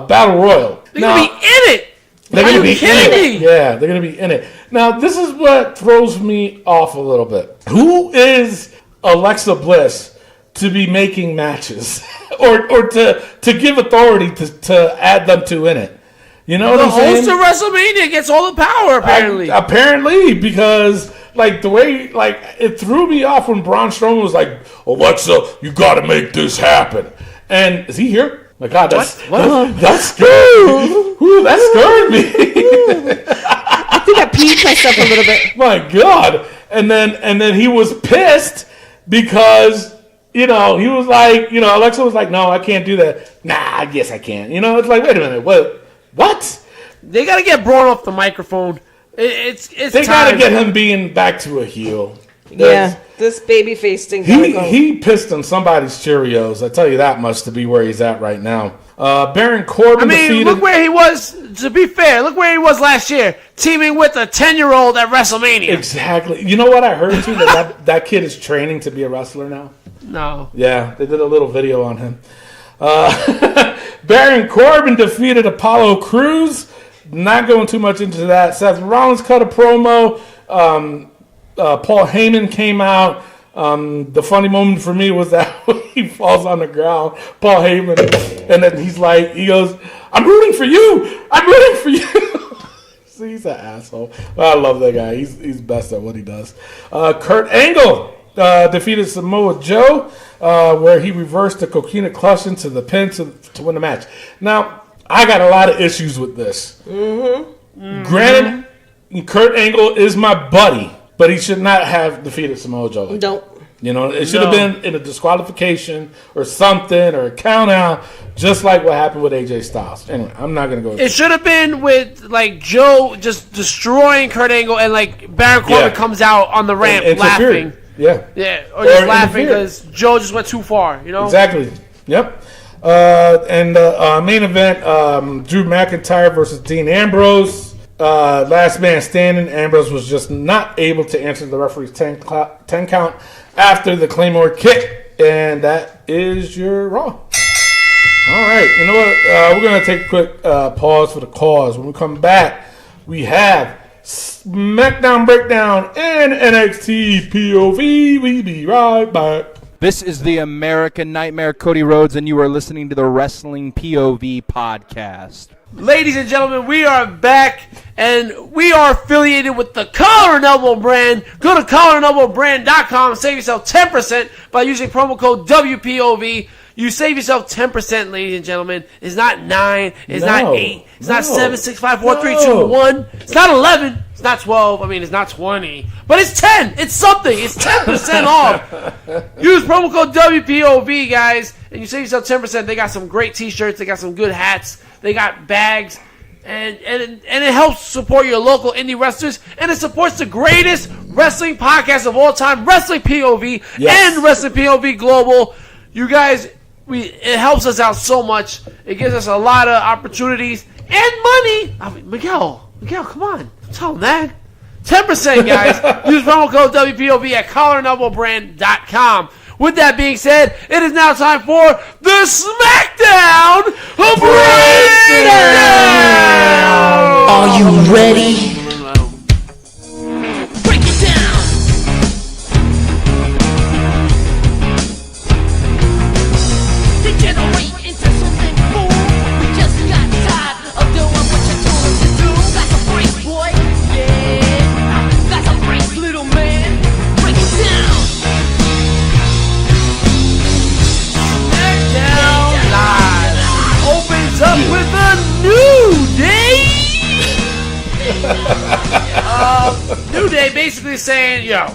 Battle Royal. They're going to be in it. They're going to be in it. Yeah, they're going to be in it. Now, this is what throws me off a little bit. Who is Alexa Bliss to be making matches or to give authority to add them two in it? You know what I'm saying? The host of WrestleMania gets all the power, apparently. Apparently, because the way it threw me off when Braun Strowman was like, "Alexa, you got to make this happen." And is he here? My God, that scared. Ooh, that scared me. I think I peed myself a little bit. My God! And then he was pissed because he was like, Alexa was like, "No, I can't do that." Nah, I guess I can. It's like, wait a minute, what? They gotta get Braun off the microphone. It's they gotta get him being back to a heel. Yeah, this babyface thing. He pissed on somebody's Cheerios. I tell you that much to be where he's at right now. Baron Corbin defeated. Look where he was. To be fair, look where he was last year, teaming with a 10-year-old at WrestleMania. Exactly. You know what I heard too? that kid is training to be a wrestler now. No. Yeah, they did a little video on him. Baron Corbin defeated Apollo Crews. Not going too much into that. Seth Rollins cut a promo. Paul Heyman came out. The funny moment for me was that when he falls on the ground, Paul Heyman, and then he goes, "I'm rooting for you. I'm rooting for you." See, he's an asshole. Well, I love that guy. He's best at what he does. Kurt Angle defeated Samoa Joe, where he reversed the coquina clutch into the pin to win the match. Now, I got a lot of issues with this. Granted, Kurt Angle is my buddy, but he should not have defeated Samoa Joe. Don't. You know, it should have been in a disqualification or something or a count out, just like what happened with AJ Styles. Anyway, I'm not going to go with It should have been with, like, Joe just destroying Kurt Angle and, like, Baron Corbin comes out on the ramp laughing. Yeah. Yeah, or just laughing because Joe just went too far, you know? Exactly. Yep. And the main event, Drew McIntyre versus Dean Ambrose. Last man standing. Ambrose was just not able to answer the referee's 10 count after the Claymore kick. And that is your Raw. All right. You know what? We're going to take a quick pause for the cause. When we come back, we have SmackDown Breakdown and NXT POV. We'll be right back. This is the American Nightmare, Cody Rhodes, and you are listening to the Wrestling POV podcast. Ladies and gentlemen, we are back, and we are affiliated with the Collar and Elbow brand. Go to collarandelbowbrand.com, save yourself 10% by using promo code WPOV. You save yourself 10%, ladies and gentlemen. It's not 9, it's not 8, it's not 7, 6, 5, 4, 3, 2, 1. It's not 11, it's not 12, I mean, it's not 20. But it's 10, it's something, it's 10% off. Use promo code WPOV, guys, and you save yourself 10%. They got some great t-shirts, they got some good hats, they got bags, and it helps support your local indie wrestlers, and it supports the greatest wrestling podcast of all time, Wrestling POV, and Wrestling POV Global. You guys, it helps us out so much. It gives us a lot of opportunities and money. I mean, Miguel, come on. Tell him that. 10%, guys. Use promo code WPOV at collarandelbowbrand.com. With that being said, it is now time for the SmackDown Breakdown. Are you ready? Break it down. Degenerate into something more. We just got tired of doing what you told us to do. That's a break, boy. Yeah, that's a break, little man. Break it down. SmackDown Live opens up with a New Day. New Day basically saying, yo,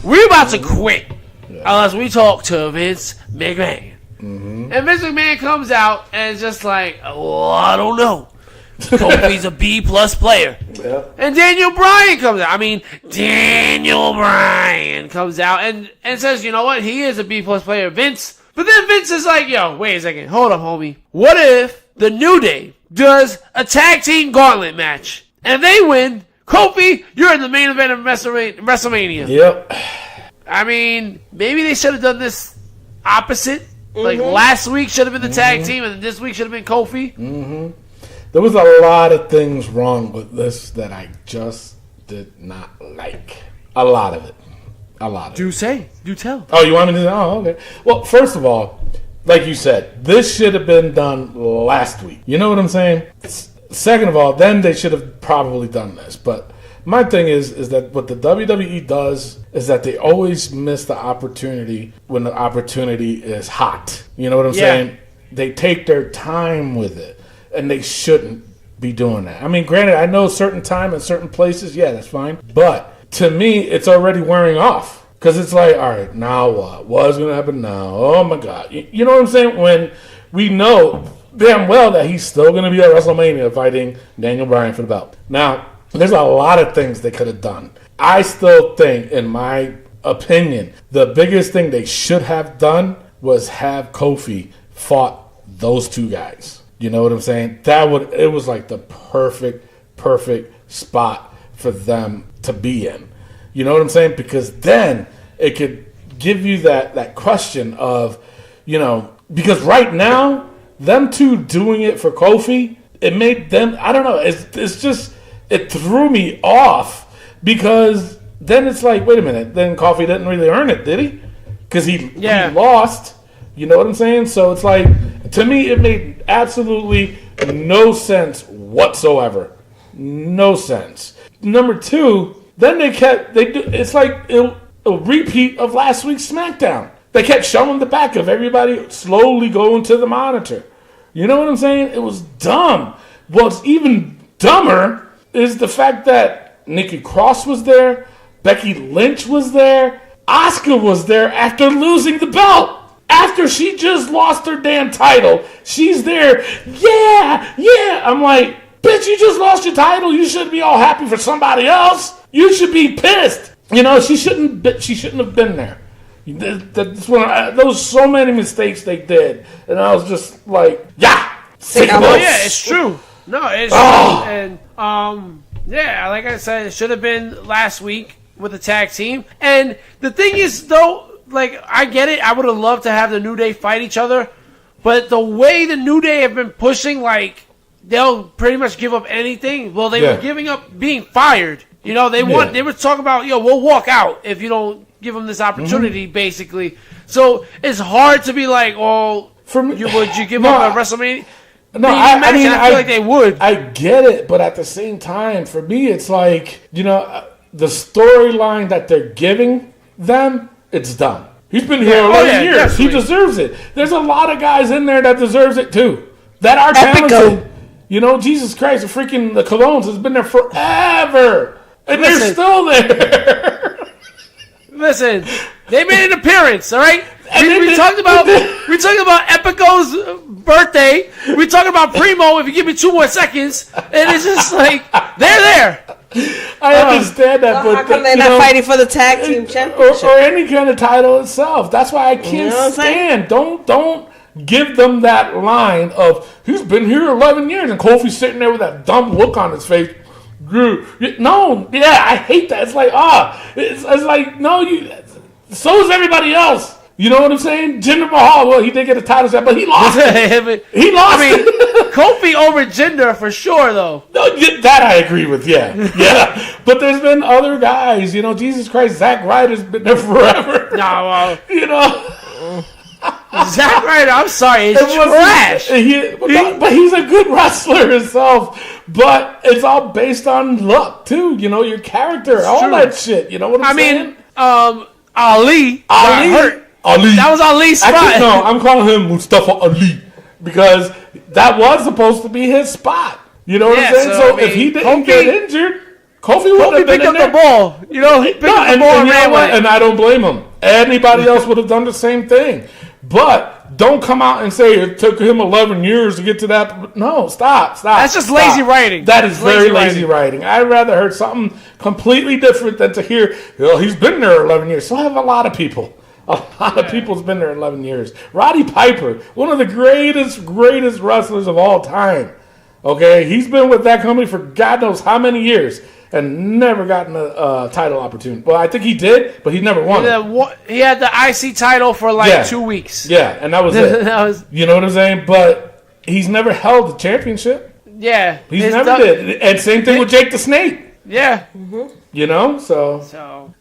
we're about to quit unless we talk to Vince McMahon. And Vince McMahon comes out and is just like, oh, I don't know. Kofi's a B-plus player. And Daniel Bryan comes out. Daniel Bryan comes out and says, you know what? He is a B-plus player, Vince. But then Vince is like, yo, wait a second. Hold up, homie. What if the New Day does a tag team gauntlet match and they win? Kofi, you're in the main event of WrestleMania. Yep. Maybe they should have done this opposite. Like last week should have been the tag team, and this week should have been Kofi. There was a lot of things wrong with this that I just did not like. A lot of it. Do tell. Oh, you want me to? Oh, okay. Well, first of all, like you said, this should have been done last week. You know what I'm saying? Second of all, then they should have probably done this. But my thing is that what the WWE does is that they always miss the opportunity when the opportunity is hot. You know what I'm saying? They take their time with it, and they shouldn't be doing that. Granted, I know certain time and certain places, that's fine. But to me, it's already wearing off. Because it's like, all right, now what? What's going to happen now? Oh, my God. You know what I'm saying? When we know damn well that he's still going to be at WrestleMania fighting Daniel Bryan for the belt. Now, there's a lot of things they could have done. I still think, in my opinion, the biggest thing they should have done was have Kofi fought those two guys. You know what I'm saying? It was like the perfect spot for them to be in. You know what I'm saying? Because then it could give you that question of, because right now, them two doing it for Kofi, it made them, I don't know, it's just, it threw me off because then it's like, wait a minute, then Kofi didn't really earn it, did he? Because he lost, you know what I'm saying? So it's like, to me, it made absolutely no sense whatsoever. No sense. Number two, then it's like a repeat of last week's SmackDown. They kept showing the back of everybody slowly going to the monitor. You know what I'm saying? It was dumb. What's even dumber is the fact that Nikki Cross was there, Becky Lynch was there, Asuka was there after losing the belt. After she just lost her damn title, she's there. Yeah. I'm like, bitch, you just lost your title. You should be all happy for somebody else. You should be pissed. She shouldn't have been there. There was so many mistakes they did, and I was just like, sick of it. Yeah, it's true. No, it's true. And like I said, it should have been last week with the tag team. And the thing is, though, like, I get it. I would have loved to have the New Day fight each other, but the way the New Day have been pushing, like, they'll pretty much give up anything. Well, they were giving up being fired. They were talking about, we'll walk out if you don't give them this opportunity, basically. So it's hard to be like, would you give up a WrestleMania? No, I feel like they would. I get it, but at the same time, for me, it's like, the storyline that they're giving them, it's done. He's been here 11 years. Definitely. He deserves it. There's a lot of guys in there that deserves it, too. That are talented. Jesus Christ, the Colognes has been there forever. And they're still there. Listen, they made an appearance, all right? We talked about Epico's birthday. We talked about Primo. If you give me 2 more seconds, and it's just like they're there. I understand that, but how come they're not fighting for the tag team championship or any kind of title itself? That's why I can't stand. Don't give them that line of he's been here 11 years, and Kofi's sitting there with that dumb look on his face. No, I hate that. It's like, it's like, no, so is everybody else. You know what I'm saying? Jinder Mahal, well, he did get a title shot, but he lost it. He lost it. Kofi over Jinder for sure, though. No, that I agree with, yeah. But there's been other guys, Jesus Christ, Zack Ryder's been there forever. No, Zack Ryder, I'm sorry, it's trash. But he's a good wrestler himself. But it's all based on luck, too. Your character, all that shit. You know what I'm saying? Ali hurt. Ali. That was Ali's spot. I'm calling him Mustafa Ali because that was supposed to be his spot. You know what I'm saying? So if he didn't get injured, Kofi would have been in there. The ball. He picked up the ball and ran away. And I don't blame him. Anybody else would have done the same thing. But don't come out and say it took him 11 years to get to that. No, stop. That's just lazy writing. That is very lazy writing. I'd rather heard something completely different than to hear, he's been there 11 years. So I have a lot of people. A lot of people's been there 11 years. Roddy Piper, one of the greatest wrestlers of all time. Okay, he's been with that company for God knows how many years and never gotten a title opportunity. Well, I think he did, but he never won it. He had the IC title for 2 weeks. Yeah, and that was it. You know what I'm saying? But he's never held the championship. Yeah. He's never did. And same thing with Jake the Snake. Yeah. Mm-hmm. So.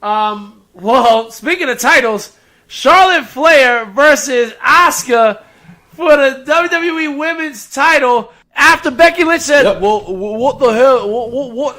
Well, speaking of titles, Charlotte Flair versus Asuka for the WWE Women's title after Becky Lynch said, well, what the hell?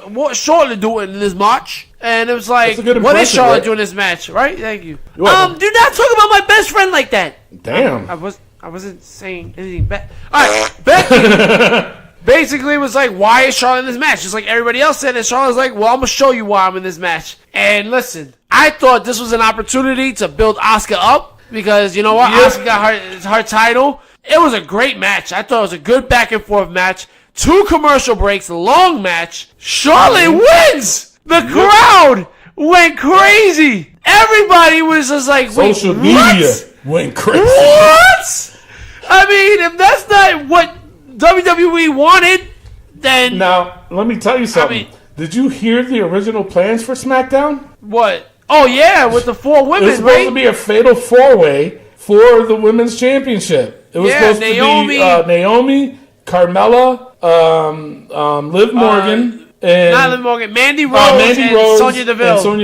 What's Charlotte doing in this match? And it was like, what is Charlotte doing in this match? Right? Thank you. Do not talk about my best friend like that. Damn. I wasn't saying anything bad. All right, Becky basically was like, why is Charlotte in this match? Just like everybody else said, and Charlotte was like, well, I'm going to show you why I'm in this match. And listen, I thought this was an opportunity to build Asuka up because, you know what? Asuka got her title. It was a great match. I thought it was a good back and forth match. 2 commercial breaks, long match. Charlotte wins! The crowd went crazy. Everybody was just like, wait, social media went crazy. What? I mean, if that's not what WWE wanted, then... Now, let me tell you something. Did you hear the original plans for SmackDown? What? Oh yeah, with the 4 It women, was supposed right? to be a fatal 4-way for the women's championship. It was supposed to be Naomi, Carmella, Liv Morgan, and not Liv Morgan, Mandy Rose, and Sonya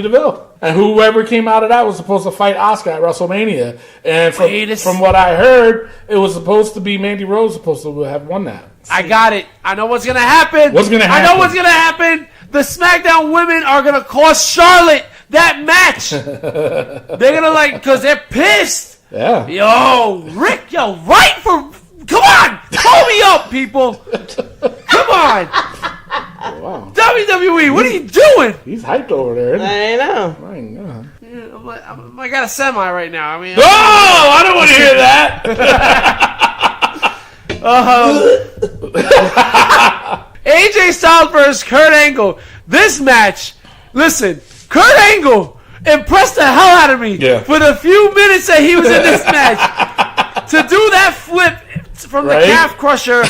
Deville. And whoever came out of that was supposed to fight Asuka at WrestleMania. And from what I heard, it was supposed to be Mandy Rose supposed to have won that. I got it. I know what's going to happen. What's going to happen? I know what's going to happen. The SmackDown women are going to cost Charlotte that match. They're going to because they're pissed. Yeah. Yo, Rick, right for... Come on. Call me up, people. Come on. Wow. WWE, what are you doing? He's hyped over there, isn't he? I know. My God. I got a semi right now. I mean, I don't want to hear that. AJ Styles versus Kurt Angle. This match, listen, Kurt Angle impressed the hell out of me for the few minutes that he was in this match. To do that flip from the calf crusher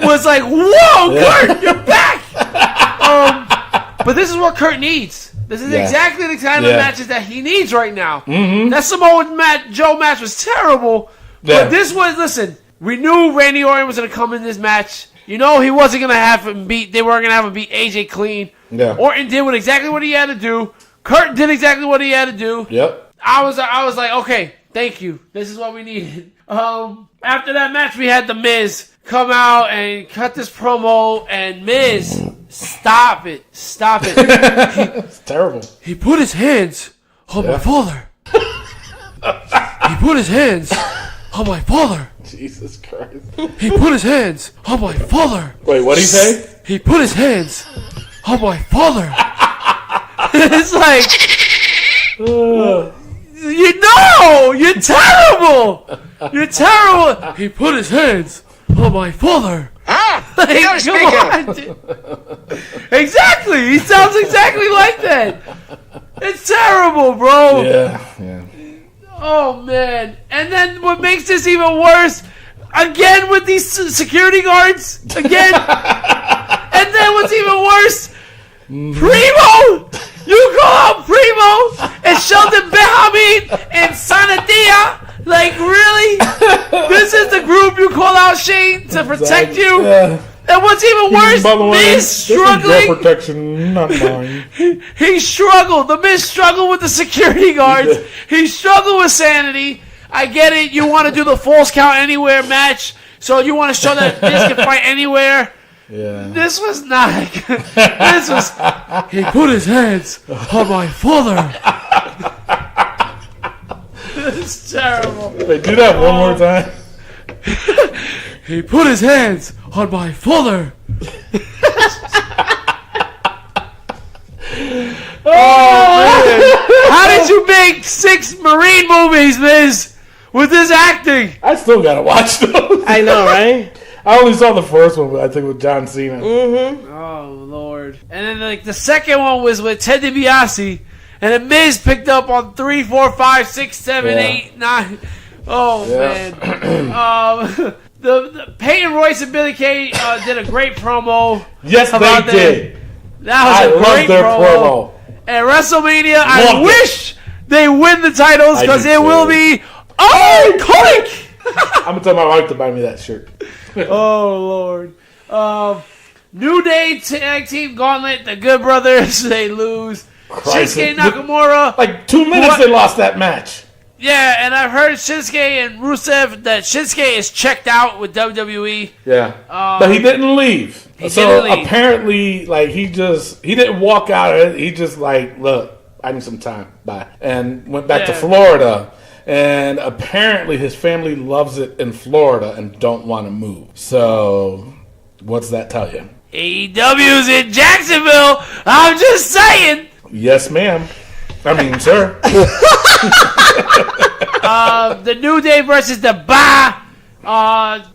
was like, whoa, Kurt, you're back. But this is what Kurt needs. This is exactly the kind of matches that he needs right now. Mm-hmm. That Samoa Joe match was terrible. But this was, listen, we knew Randy Orton was going to come in this match. You know he wasn't going to have him beat, they weren't going to have him beat AJ clean. Yeah. Orton did exactly what he had to do. Kurt did exactly what he had to do. Yep. I was like, okay, thank you. This is what we needed. After that match, we had The Miz come out and cut this promo, and Miz, stop it. It's terrible. He put his hands on my father. He put his hands on my father. Jesus Christ. He put his hands on my father. Wait, what'd he say? He put his hands on my father. It's like, you're terrible. You're terrible. He put his hands on my father. Like, come on. Exactly. He sounds exactly like that. It's terrible, bro. Yeah. Oh, man. And then what makes this even worse, again with these security guards, again. And then what's even worse, Primo! You call out Primo and Sheldon Benjamin and Sanadia? Like, really? This is the group you call out, Shane, to protect you? Yeah. And what's even worse, Miz struggling. Protection, not mine. He struggled. The Miz struggled with the security guards. He struggled with sanity. I get it. You want to do the false count anywhere match, so you want to show that Miz can fight anywhere. Yeah. This was not. This was. He put his hands on my father. It's terrible. Wait, do that one more time. He put his hands on my father. Man. How did you make 6 Marine movies, Miz, with this acting? I still gotta watch those. I know, right? I only saw the first one, I think, with John Cena. Mm-hmm. Oh, Lord. And then, the second one was with Ted DiBiase, and then Miz picked up on 3, 4, 5, 6, 7, 8, 9. Oh, man. The Peyton Royce and Billy Kay did a great promo. Yes, they did. That was a great promo. At WrestleMania, I wish they win the titles because it will be iconic. I'm going to tell my wife to buy me that shirt. Oh, Lord. New Day Tag Team Gauntlet. The Good Brothers, they lose. Shinsuke Nakamura. Like 2 minutes they lost that match. Yeah, and I've heard Shinsuke and Rusev that Shinsuke is checked out with WWE. Yeah, but he didn't leave. Apparently, like he didn't walk out. He just like, look, I need some time. Bye, and went back to Florida. And apparently, his family loves it in Florida and don't want to move. So, what's that tell you? AEW's in Jacksonville. I'm just saying. Yes, ma'am. I mean, sir. The New Day versus the Bar.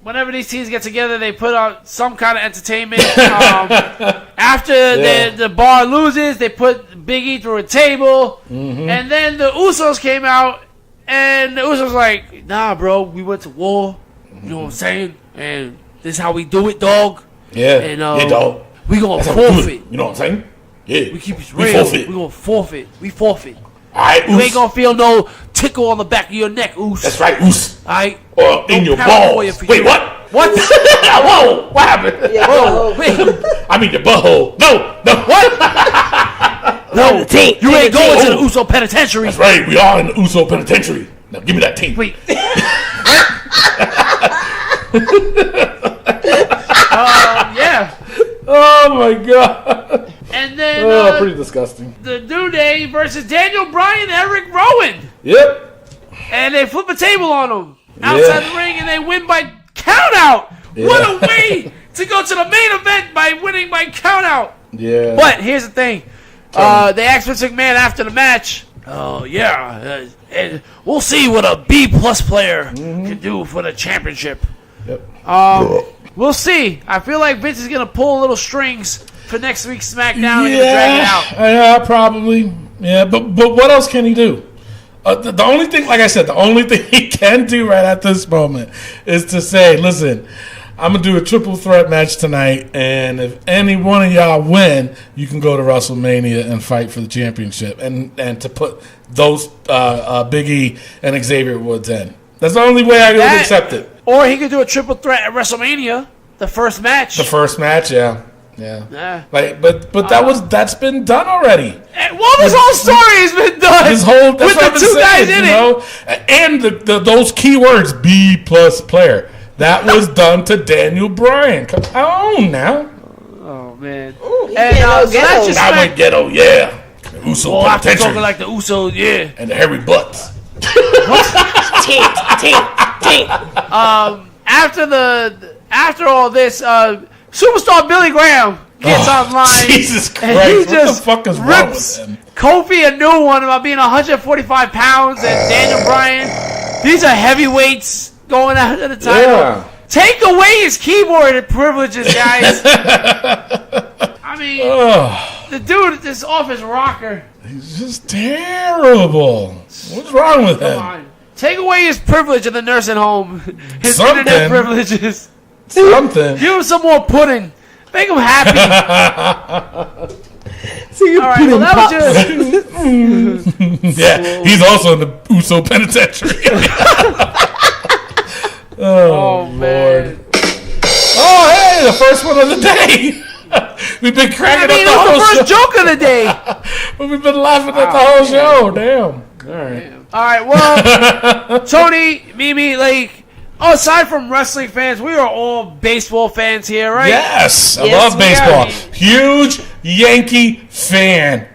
Whenever these teams get together, they put on some kind of entertainment. After the Bar loses, they put Big E through a table. Mm-hmm. And then the Usos came out, and the Usos like, nah, bro, we went to war. You know what I'm saying? And this is how we do it, dog. Yeah. And dog. We gonna forfeit. You know what I'm saying? Yeah. We keep it real. We gonna forfeit. We forfeit. All right, You ain't gonna feel no tickle on the back of your neck, Oos. That's right, Oos. All right. Or in your balls. Wait, what? What? Whoa, what happened? Yeah, Whoa, wait. I mean your butthole. No. What? No, you ain't going to the Uso penitentiary. That's right, we are in the Uso penitentiary. Now give me that tape. Wait. Yeah. Oh my god. And then pretty disgusting. the New Day versus Daniel Bryan and Eric Rowan. Yep. And they flip a table on them outside the ring and they win by count out. Yeah. What a way to go to the main event by winning by count out. Yeah. But here's the thing. They asked Vince McMahon after the match. Oh, yeah. And we'll see what a B+ player can do for the championship. Yep. We'll see. I feel like Vince is going to pull a little strings for next week's SmackDown and drag it out. Yeah, probably. Yeah, but what else can he do? The only thing, like I said, the only thing he can do right at this moment is to say, listen, I'm going to do a triple threat match tonight, and if any one of y'all win, you can go to WrestleMania and fight for the championship, and to put those Big E and Xavier Woods in. That's the only way I would accept it. Or he could do a triple threat at WrestleMania, the first match. The first match, yeah. Like, but that's been done already. Well, this whole story has been done. This whole that's with what the I'm two guys saying, in you know? And those keywords B+ player that was done to Daniel Bryan. Come on now. Oh man. Ooh, he And ghetto. not just I went ghetto, yeah. Uso after penitentiary talking like the Usos, yeah. and the hairy butts. After all this, superstar Billy Graham gets online. Jesus and Christ! he What just the fuck is wrong rips with him? Kofi a new one about being 145 pounds and Daniel Bryan. These are heavyweights going after the title. Yeah. Take away his keyboard privileges, guys. I mean, the dude is off his rocker. He's just terrible. What's wrong with him? Come on. Take away his privilege in the nursing home. His Something. internet privileges. Something. Give him some more pudding. Make him happy. See you All right, well, that was just... Yeah, he's also in the Uso penitentiary. Oh, man. Oh, hey, the first one of the day. We've been cracking up the It whole was the first show. joke of the day. We've been laughing at the whole show. Damn. All right, well, Tony, Mimi, like, aside from wrestling fans, we are all baseball fans here, right? Yes, I Yes, love we baseball. are. Huge Yankee fan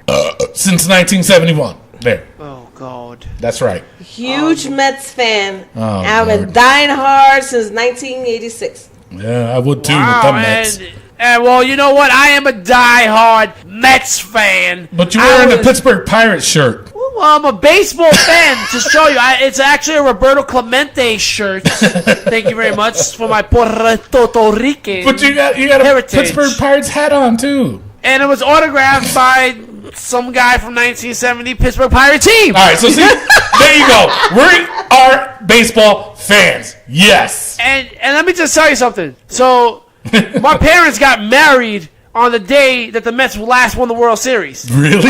since 1971. There. Oh, God. That's right. Huge Mets fan. Oh, I've been Lord. dying hard since 1986. Yeah, I would too with Wow, the Mets. and well, you know what? I am a die-hard Mets fan. But you're wearing a Pittsburgh Pirates shirt. Well, I'm a baseball fan to show you. It's actually a Roberto Clemente shirt. Thank you very much for my Puerto Rican But you got a heritage. Pittsburgh Pirates hat on too. And it was autographed by some guy from 1970 Pittsburgh Pirate team. All right, so see, there you go. We are baseball fans. Yes. And let me just tell you something. So, my parents got married on the day that the Mets last won the World Series. Really?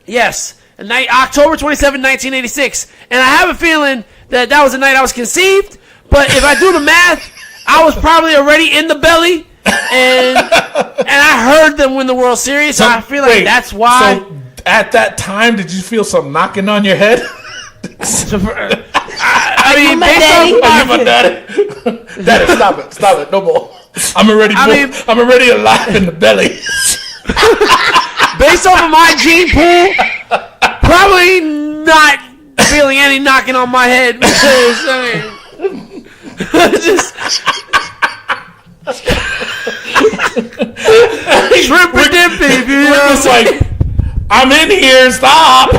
Yes. October 27, 1986. And I have a feeling that was the night I was conceived. But if I do the math, I was probably already in the belly. And I heard them win the World Series. So I feel like that's why. So at that time, did you feel something knocking on your head? I mean, my based daddy? off Are you my daddy? Daddy, stop it, no more. I'm already alive in the belly. based off of my gene pool, probably not feeling any knocking on my head because just shrimp or dippy. You know what I'm saying? Like, I'm in here. Stop.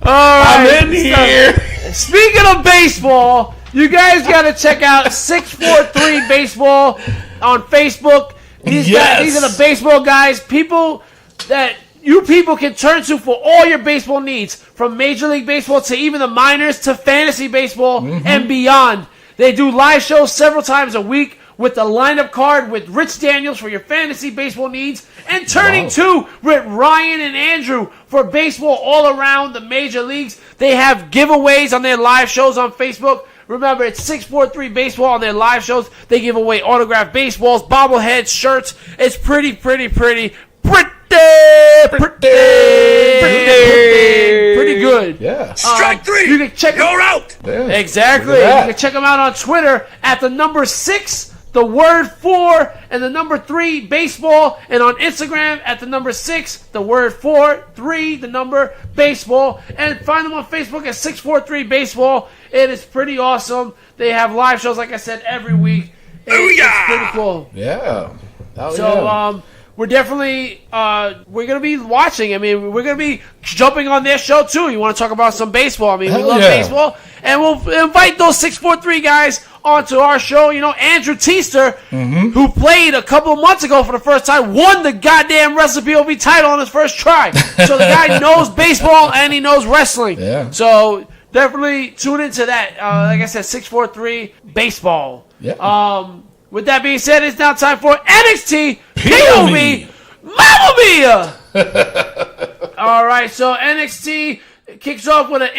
All right, I'm in here. Speaking of baseball, you guys got to check out 643 Baseball on Facebook. These are the baseball guys, people that you people can turn to for all your baseball needs, from Major League Baseball to even the minors to fantasy baseball and beyond. They do live shows several times a week with the lineup card with Rich Daniels for your fantasy baseball needs, and Turning 2 with Ryan and Andrew for baseball all around the major leagues. They have giveaways on their live shows on Facebook. Remember, it's 643 Baseball on their live shows. They give away autographed baseballs, bobbleheads, shirts. It's pretty good. Yeah. Strike 3. You can check You're out. Yeah. Exactly. Look You at can check them out on Twitter at the number 6, the word 4, and the number 3 baseball, and on Instagram at the number 6, the word 4, 3, the number baseball, and find them on Facebook at 643 Baseball. It is pretty awesome. They have live shows, like I said, every week. It's pretty cool. Yeah. Oh, So, yeah. we're definitely, we're going to be watching. I mean, we're going to be jumping on their show, too. You want to talk about some baseball. I mean, we Hell love yeah. baseball. And we'll invite those 643 guys onto our show. You know, Andrew Teester, who played a couple of months ago for the first time, won the goddamn Wrestle POV title on his first try. So the guy knows baseball and he knows wrestling. Yeah. So definitely tune into that. Like I said, 643 Baseball. Yeah. With that being said, it's now time for NXT POV Mamma Mia! All right, so NXT kicks off with an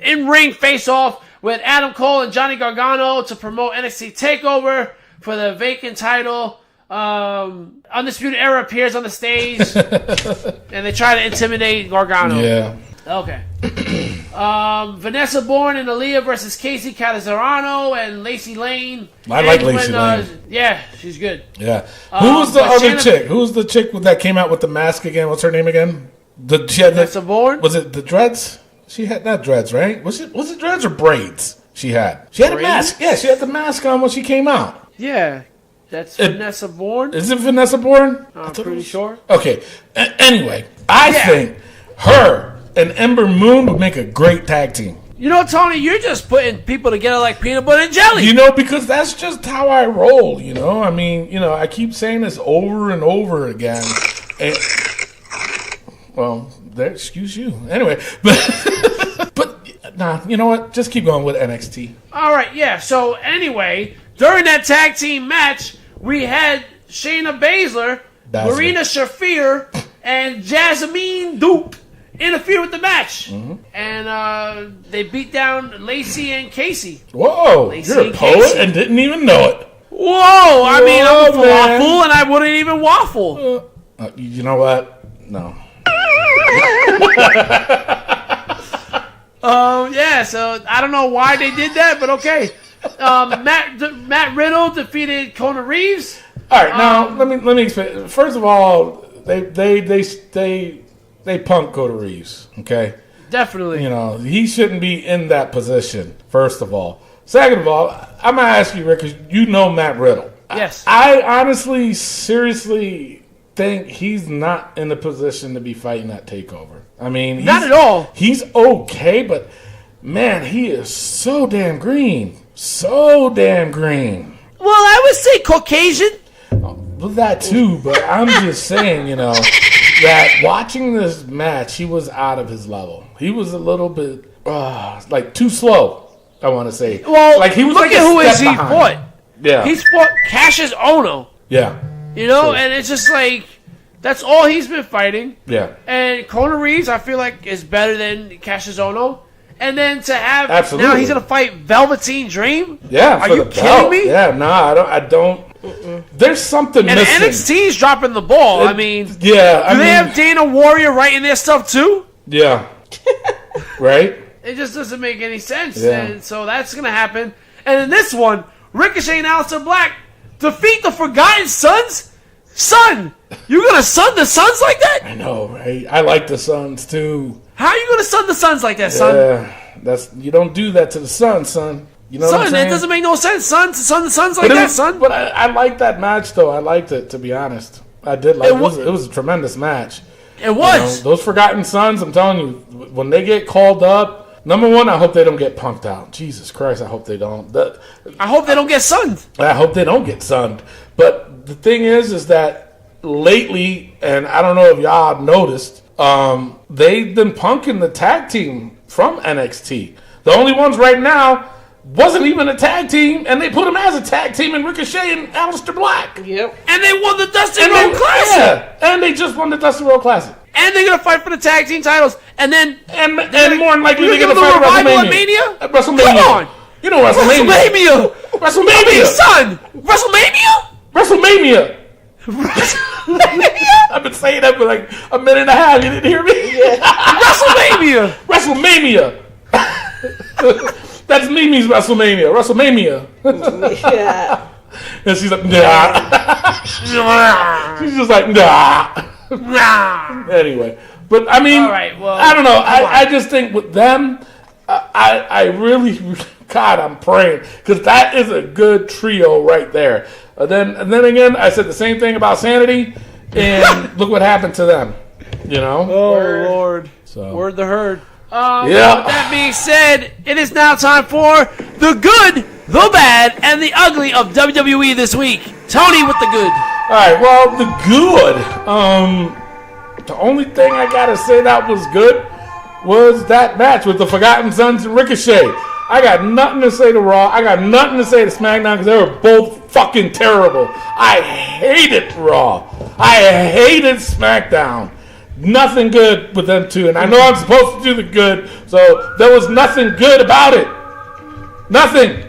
in-ring face-off with Adam Cole and Johnny Gargano to promote NXT TakeOver for the vacant title. Undisputed Era appears on the stage, and they try to intimidate Gargano. Yeah. Okay. Vanessa Bourne and Aaliyah versus Casey Catanzaro and Lacey Lane. I like Lacey Lane. Yeah, she's good. Yeah. Who was the but other chick? Who was the chick that came out with the mask again? What's her name again? She had Vanessa Bourne? Was it the dreads? She had not dreads, right? Was it dreads or braids? She had a mask. Yeah, she had the mask on when she came out. Yeah. That's Vanessa Bourne? Is it Vanessa Bourne? I'm pretty sure. Okay. Anyway, I think her and Ember Moon would make a great tag team. You know, Tony, you're just putting people together like peanut butter and jelly. You know, because that's just how I roll, you know? I mean, you know, I keep saying this over and over again. And, well, excuse you. Anyway, but nah, you know what? Just keep going with NXT. All right, yeah. So, anyway, during that tag team match, we had Shayna Baszler, Marina Shafir, and Jasmine Dupe interfere with the match. And they beat down Lacey and Casey. Whoa, Lacey you're a and poet Casey. and didn't even know it. Whoa, I mean, I'm a man. waffle, and I wouldn't even waffle. You know what? No. Yeah, so I don't know why they did that, but okay. Matt Riddle defeated Kona Reeves. All right, now let me explain. First of all, they punked Kota Reeves. Okay, Definitely. you know he shouldn't be in that position. First of all, second of all, I'm gonna ask you, Rick, because you know Matt Riddle. Yes. I honestly, seriously think he's not in the position to be fighting that takeover. I mean, Not at all. He's okay, but man, he is so damn green. So damn green. Well, I would say Caucasian. Well, that too, but I'm just saying, you know, that watching this match, he was out of his level. He was a little bit, like, too slow, I want to say. Well, like he was look like at a who step is he behind. fought. Yeah. He's fought Cassius Ohno. Yeah. You know, True. and it's just like, that's all he's been fighting. Yeah. And Kona Reeves, I feel like, is better than Cassius Ohno. And then to have, Absolutely. now he's going to fight Velveteen Dream? Yeah. Are for you the kidding belt. me? Yeah, no, I don't. There's something And missing. NXT's dropping the ball. I mean, Yeah. I do mean, they have Dana Warrior writing their stuff too? Yeah. Right? It just doesn't make any sense. Yeah. And so that's going to happen. And in this one, Ricochet and Aleister Black defeat the Forgotten Sons? Son! You going to son the Sons like that? I know, right? I like the Suns too. How are you going to son the Sons like that, son? Yeah. You don't do that to the Sun, son. You know what I'm Son, saying? it doesn't make no sense, son. To son the Sons like But it that, was- son. But I liked that match, though. I liked it, to be honest. I did like it. It was a tremendous match. It was. You know, those Forgotten Sons, I'm telling you, when they get called up, number one, I hope they don't get punked out. Jesus Christ, I hope they don't. I hope they don't get sunned. I hope they don't get sunned. But the thing is that lately, and I don't know if y'all noticed, they've been punking the tag team from NXT. The only ones right now wasn't even a tag team, and they put them as a tag team in Ricochet and Aleister Black. Yep. And they won the Dusty Road Classic. Yeah, and they just won the Dusty Road Classic. And they're gonna fight for the tag team titles. And then And more than likely they're give gonna them fight a revival WrestleMania. at Mania? WrestleMania. Come on. You know WrestleMania. WrestleMania, son. WrestleMania. I've been saying that for like a minute and a half. You didn't hear me? WrestleMania. WrestleMania. That's Mimi's WrestleMania. Yeah. And she's like, nah. She's just like, nah. Anyway. But I mean, All right, well, I don't know. I just think with them, I really, God, I'm praying. Because that is a good trio right there. And then again, I said the same thing about Sanity. And look what happened to them. You know? Oh, Lord. So. Word the herd. Yeah. With that being said, it is now time for the good, the bad, and the ugly of WWE this week. Tony with the good. All right, well, the good. The only thing I gotta say that was good was that match with the Forgotten Sons and Ricochet. I got nothing to say to Raw. I got nothing to say to SmackDown because they were both fucking terrible. I hated Raw. I hated SmackDown. Nothing good with them two. And I know I'm supposed to do the good, so there was nothing good about it. Nothing.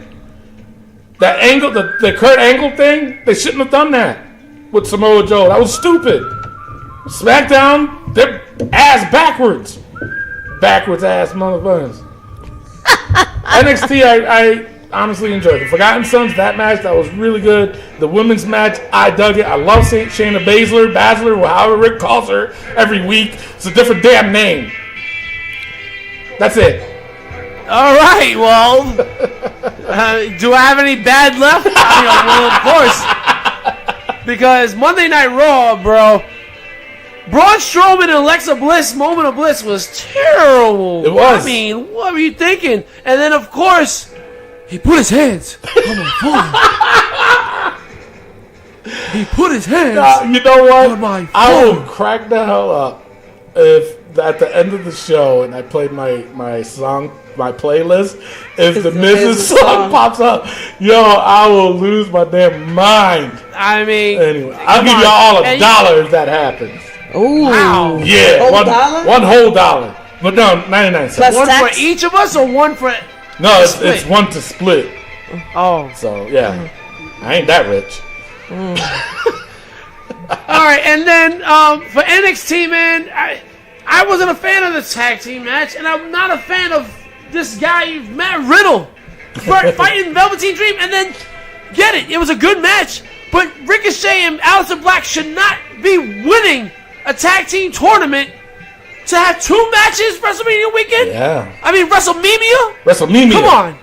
That angle, the Kurt Angle thing, they shouldn't have done that with Samoa Joe. That was stupid. SmackDown, they're ass backwards. Backwards ass motherfuckers. NXT, I honestly enjoyed. The Forgotten Sons, that match, that was really good. The women's match, I dug it. I love Shayna Baszler, however Rick calls her every week. It's a different damn name. That's it. All right, well, do I have any bad left? Well, of course. Because Monday Night Raw, bro, Braun Strowman and Alexa Bliss, Moment of Bliss was terrible. It was. I mean, what were you thinking? And then, of course, he put his hands on my phone. He put his hands You know what? on my phone. I will crack the hell up if at the end of the show and I played my song, my playlist, if the Mrs. song pops up, yo, I will lose my damn mind. I mean, Anyway, I'll give y'all And $1 if that happens. Ooh. Wow. Yeah, Whole dollar? one whole dollar. But no, 99 cents. Plus One tax? for each of us or one for... No, it's split. one to split. Oh. So yeah, I ain't that rich. All right, and then for NXT, man, I wasn't a fan of the tag team match, and I'm not a fan of this guy, Matt Riddle, fighting Velveteen Dream, and then get it. It was a good match, but Ricochet and Aleister Black should not be winning a tag team tournament to have two matches WrestleMania weekend. Yeah. I mean, WrestleMania. Come on.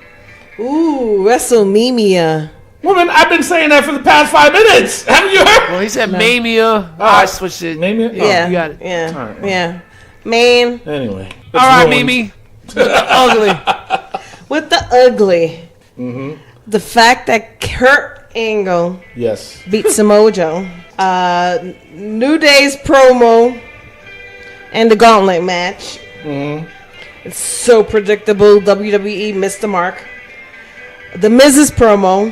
Ooh, WrestleMania. Woman, I've been saying that for the past 5 minutes. Haven't you heard? Well, he said Mania. I switched it. Mania? Yeah. you got it. Yeah. All right. Yeah. Man, Anyway. All right, ruined. Mimi. Ugly. with the ugly. The fact that Kurt Angle Yes. beat Samoa Joe. New Day's promo and the gauntlet match. It's so predictable. WWE missed the mark. The Miz's promo.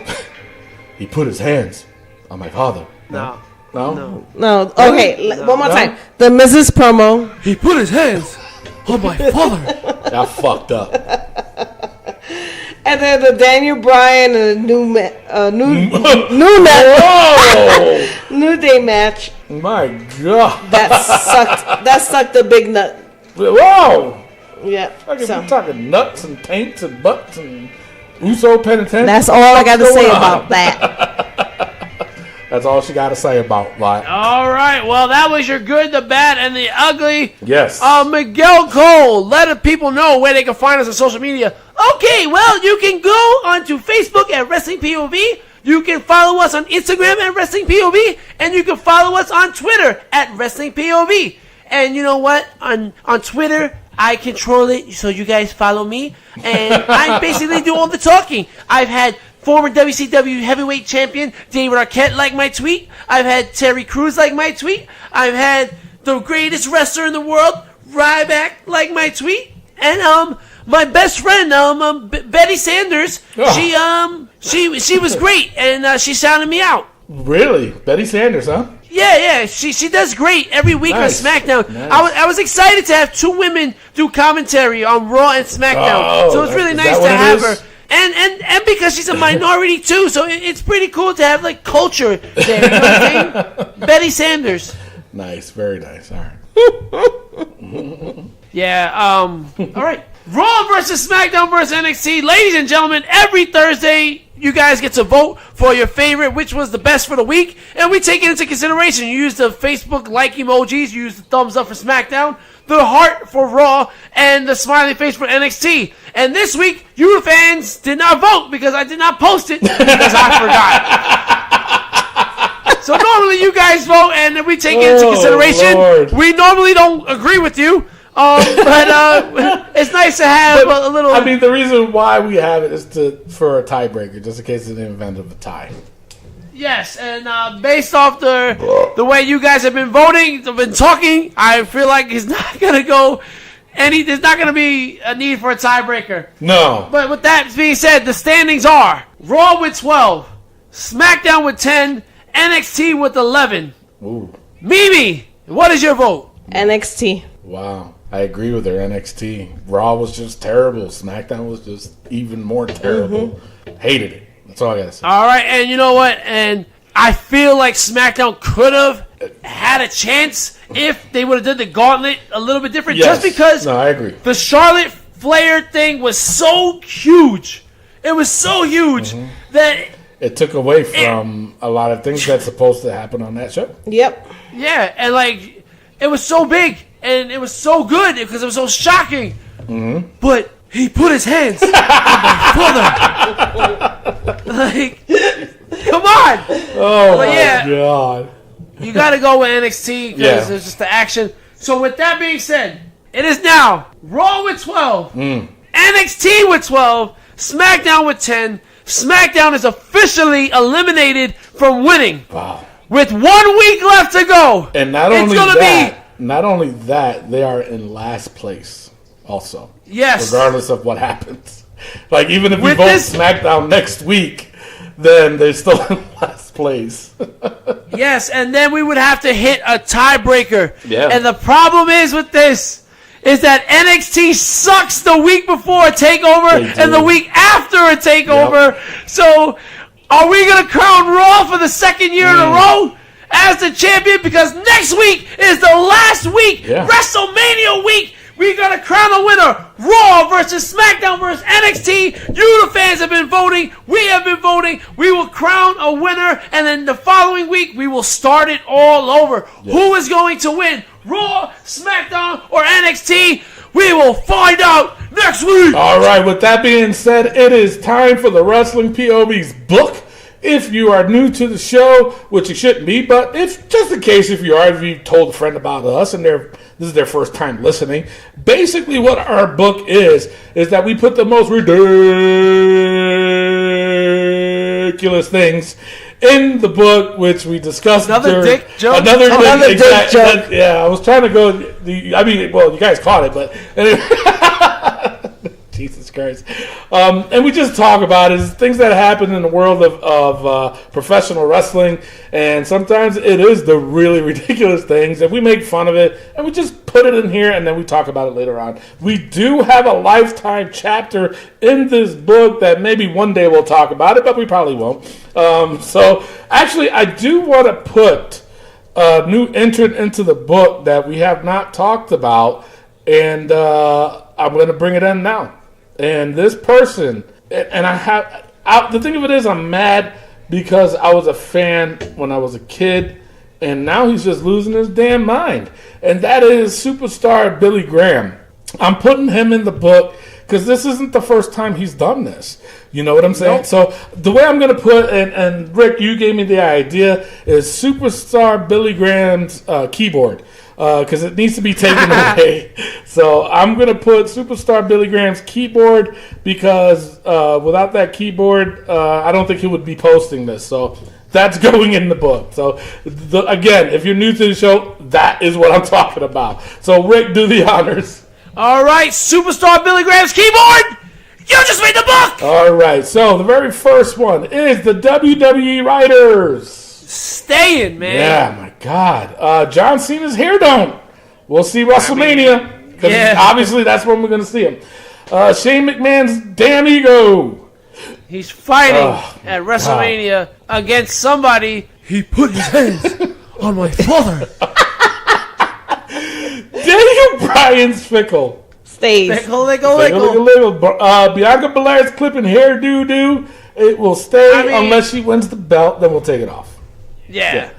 He put his hands on my father. No. No? No, okay, one more time. The Miz's promo. He put his hands on my father. I fucked up. And then the Daniel Bryan and the New Day match. My God. That sucked a big nut. Whoa. Yeah. Like if So we're talking nuts and taints and butts and Uso penitentiary. that's all I got to What's say going about on? that. That's all she got to say about that. All right. Well, that was your good, the bad, and the ugly. Yes. Miguel Cole, let the people know where they can find us on social media. Okay, well, you can go onto Facebook at Wrestling POV. You can follow us on Instagram at Wrestling POV, and you can follow us on Twitter at Wrestling POV. And you know what? On Twitter, I control it, so you guys follow me, and I basically do all the talking. I've had former WCW heavyweight champion David Arquette like my tweet. I've had Terry Crews like my tweet. I've had the greatest wrestler in the world, Ryback, like my tweet. And my best friend, Betty Sanders, she was great, and she shouted me out. Really? Betty Sanders, huh? Yeah. She does great every week on SmackDown. Nice. I was excited to have 2 women do commentary on Raw and SmackDown. So it's really nice to have her. And because she's a minority too, so it's pretty cool to have like culture there. You know what I mean? Betty Sanders. Nice, very nice. All right. Yeah. All right. Raw versus SmackDown versus NXT, ladies and gentlemen. Every Thursday, you guys get to vote for your favorite, which was the best for the week, and we take it into consideration. You use the Facebook like emojis, you use the thumbs up for SmackDown, the heart for Raw, and the smiley face for NXT. And this week, you fans did not vote because I did not post it because I forgot. So normally you guys vote and we take it into consideration. Lord. We normally don't agree with you, but it's nice to have a little. I mean, the reason why we have it is for a tiebreaker, just in case in the event of a tie. Yes, and based off the way you guys have been voting, been talking, I feel like it's not gonna go. There's not going to be a need for a tiebreaker. No. But with that being said, the standings are Raw with 12, SmackDown with 10, NXT with 11. Ooh. Mimi, what is your vote? NXT. Wow. I agree with her. NXT. Raw was just terrible. SmackDown was just even more terrible. Hated it. That's all I got to say. All right, and you know what? And I feel like SmackDown could have had a chance if they would have done the gauntlet a little bit different. Yes. Just because I agree. The Charlotte Flair thing was so huge. It was so huge that it took away from a lot of things that's supposed to happen on that show. Yep. Yeah, and like it was so big and it was so good because it was so shocking. But he put his hands on my brother. Like, come on. Oh, But my yeah. God. You got to go with NXT because it's just the action. So with that being said, it is now Raw with 12, NXT with 12, SmackDown with 10. SmackDown is officially eliminated from winning. Wow. With 1 week left to go. And not only that, they are in last place also. Yes. Regardless of what happens. Like, even if we With vote this- SmackDown next week, then they're still in last place. Yes, and then we would have to hit a tiebreaker. Yeah. And the problem is with this is that NXT sucks the week before a takeover They do. and the week after a takeover. So are we going to crown Raw for the second year in a row as the champion? Because next week is the last week, WrestleMania week. We're going to crown a winner. Raw versus SmackDown versus NXT. You, the fans, have been voting. We have been voting. We will crown a winner. And then the following week, we will start it all over. Who is going to win? Raw, SmackDown, or NXT? We will find out next week. All right, with that being said, it is time for the Wrestling POV's book. If you are new to the show, which you shouldn't be, but if just in case if you are, if you've told a friend about us and this is their first time listening, basically what our book is that we put the most ridiculous things in the book, which we discussed. Another dick joke? Another dick joke. Yeah, I was trying to go. You guys caught it, but anyway. Jesus Christ. And we just talk about it. It's things that happen in the world of professional wrestling. And sometimes it is the really ridiculous things. And we make fun of it. And we just put it in here. And then we talk about it later on. We do have a lifetime chapter in this book that maybe one day we'll talk about it. But we probably won't. So actually, I do want to put a new entrant into the book that we have not talked about. And I'm going to bring it in now. And this person, and the thing of it is, I'm mad because I was a fan when I was a kid, and now he's just losing his damn mind. And that is superstar Billy Graham. I'm putting him in the book because this isn't the first time he's done this. You know what I'm saying? Nope. So the way I'm going to put, and Rick, you gave me the idea, is superstar Billy Graham's keyboard. Because it needs to be taken away. So I'm going to put superstar Billy Graham's keyboard because without that keyboard, I don't think he would be posting this. So that's going in the book. So again, if you're new to the show, that is what I'm talking about. So Rick, do the honors. All right, superstar Billy Graham's keyboard. You just made the book. All right, so the very first one is the WWE writers. Staying, man. Yeah, my God. John Cena's hair don't. We'll see WrestleMania. Because obviously that's when we're going to see him. Shane McMahon's damn ego. He's fighting at WrestleMania against somebody. He put his hands on my father. Daniel Bryan's fickle. Stays. Lickle. Bianca Belair's clipping hair doo-doo. It will stay unless she wins the belt. Then we'll take it off. Yeah.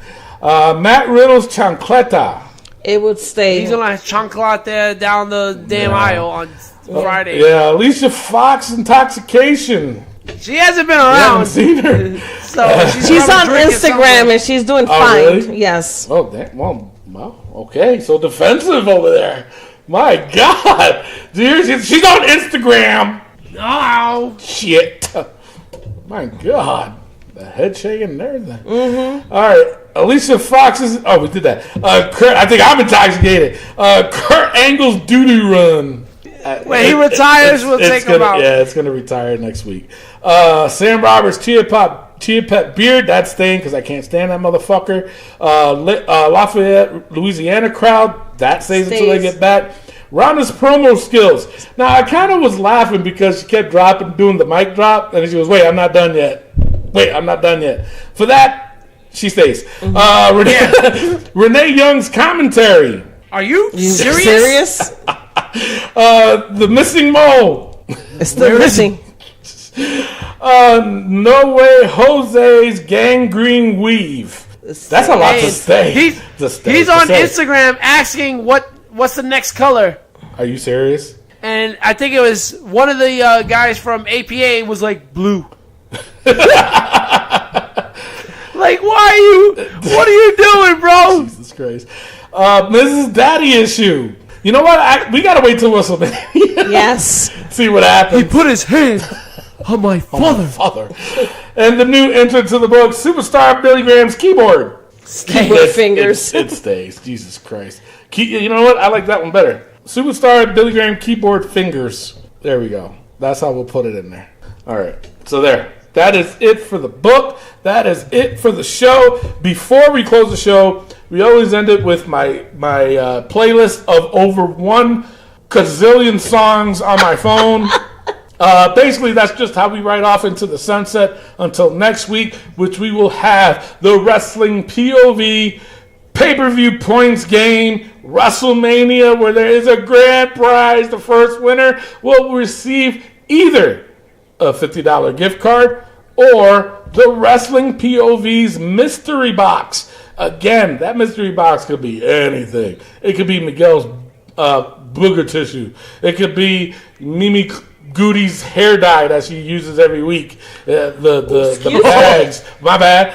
Matt Riddle's chancleta. It would stay. He's gonna chanclete there down the damn aisle on Friday. Yeah, Alicia Fox intoxication. She hasn't been I around. haven't seen her. So She's on Instagram and she's doing fine. Really? Yes. Oh, damn. Well, okay. So defensive over there. My God. She's on Instagram. Oh. Shit. My God. The head shaking and everything. Mm-hmm. All right. Alicia Fox is... Oh, we did that. Kurt, I think I'm intoxicated. Kurt Angle's doo-doo run. When he retires, we'll take him out. Yeah, it's going to retire next week. Sam Roberts, Chia Pet Beard, that's staying because I can't stand that motherfucker. Lafayette, Louisiana crowd, that stays until they get back. Ronda's promo skills. Now, I kind of was laughing because she kept doing the mic drop, and she goes, wait, I'm not done yet. For that, she stays. Renee Young's commentary. Are you serious? The missing mole. It's still missing. No way Jose's gangrene weave. That's a lot to stay. He's on Instagram asking what's the next color. Are you serious? And I think it was one of the guys from APA was like blue. Like, what are you doing, bro? Jesus Christ. Mrs. Daddy Issue. You know what? We gotta wait till WrestleMania. Yes. See what happens. He put his hand on my father. And the new entrant to the book, Superstar Billy Graham's keyboard. Keyboard fingers. It stays. Jesus Christ. You know what? I like that one better. Superstar Billy Graham keyboard fingers. There we go. That's how we'll put it in there. All right. So there. That is it for the book. That is it for the show. Before we close the show, we always end it with my playlist of over 1 gazillion songs on my phone. Basically, that's just how we ride off into the sunset until next week, which we will have the Wrestling POV pay-per-view points game, WrestleMania, where there is a grand prize. The first winner will receive either a $50 gift card or the Wrestling POV's mystery box. Again, that mystery box could be anything. It could be Miguel's booger tissue. It could be Mimi Goody's hair dye that she uses every week. The bags. My bad.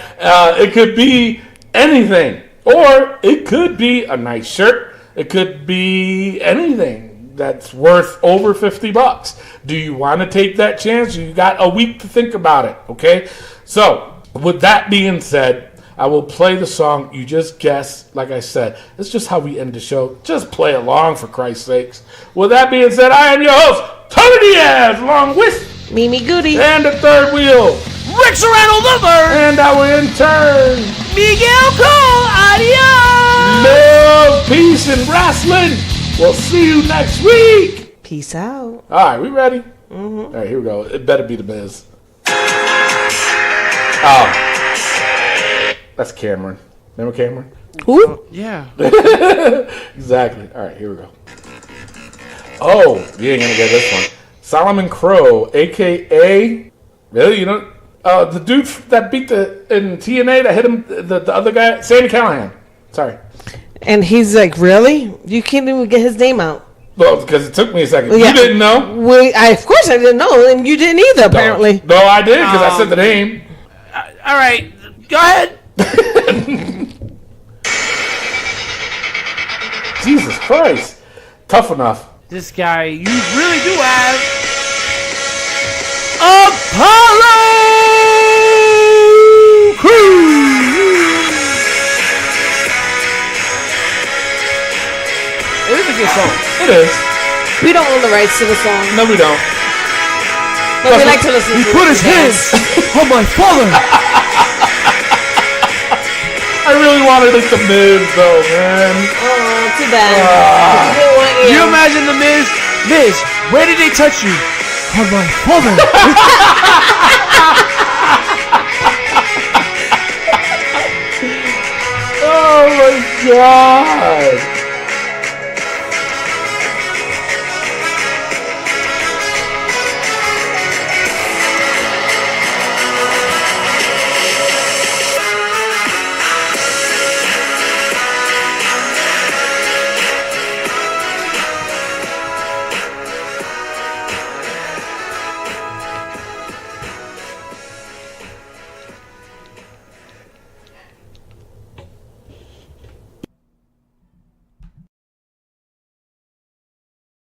It could be anything. Or it could be a nice shirt. It could be anything that's worth over $50. Do you want to take that chance? You got a week to think about it, okay? So, with that being said, I will play the song. You just guess, like I said. It's just how we end the show. Just play along, for Christ's sakes. With that being said, I am your host, Tony Diaz, along with Mimi Goody. And the third wheel, Rick Serrano the third. And our intern, Miguel Cole. Adios. Love, peace, and wrestling. We'll see you next week. Peace out. All right, we ready? Mm-hmm. All right, here we go. It better be the Miz. Oh, that's Cameron. Remember Cameron? Who? Yeah. Exactly. All right, here we go. Oh, you ain't gonna get this one. Solomon Crow, a.k.a. Really? You know, the dude that beat in TNA that hit him, the other guy, Sammy Callahan. Sorry. And he's like, really? You can't even get his name out. Well, because it took me a second. Yeah. You didn't know? Of course I didn't know, and you didn't either, apparently. No, I did, because I said the name. All right, go ahead. Jesus Christ. Tough enough. This guy, you really do have Apollo Crews. It is a good song. It is. We don't own the rights to the song. No, we don't. But we like to listen to it. He put his hands on my father. I really wanted it to Miz, though, man. Oh, too bad. You imagine the Miz? Miz, where did they touch you? On my father. Oh my God.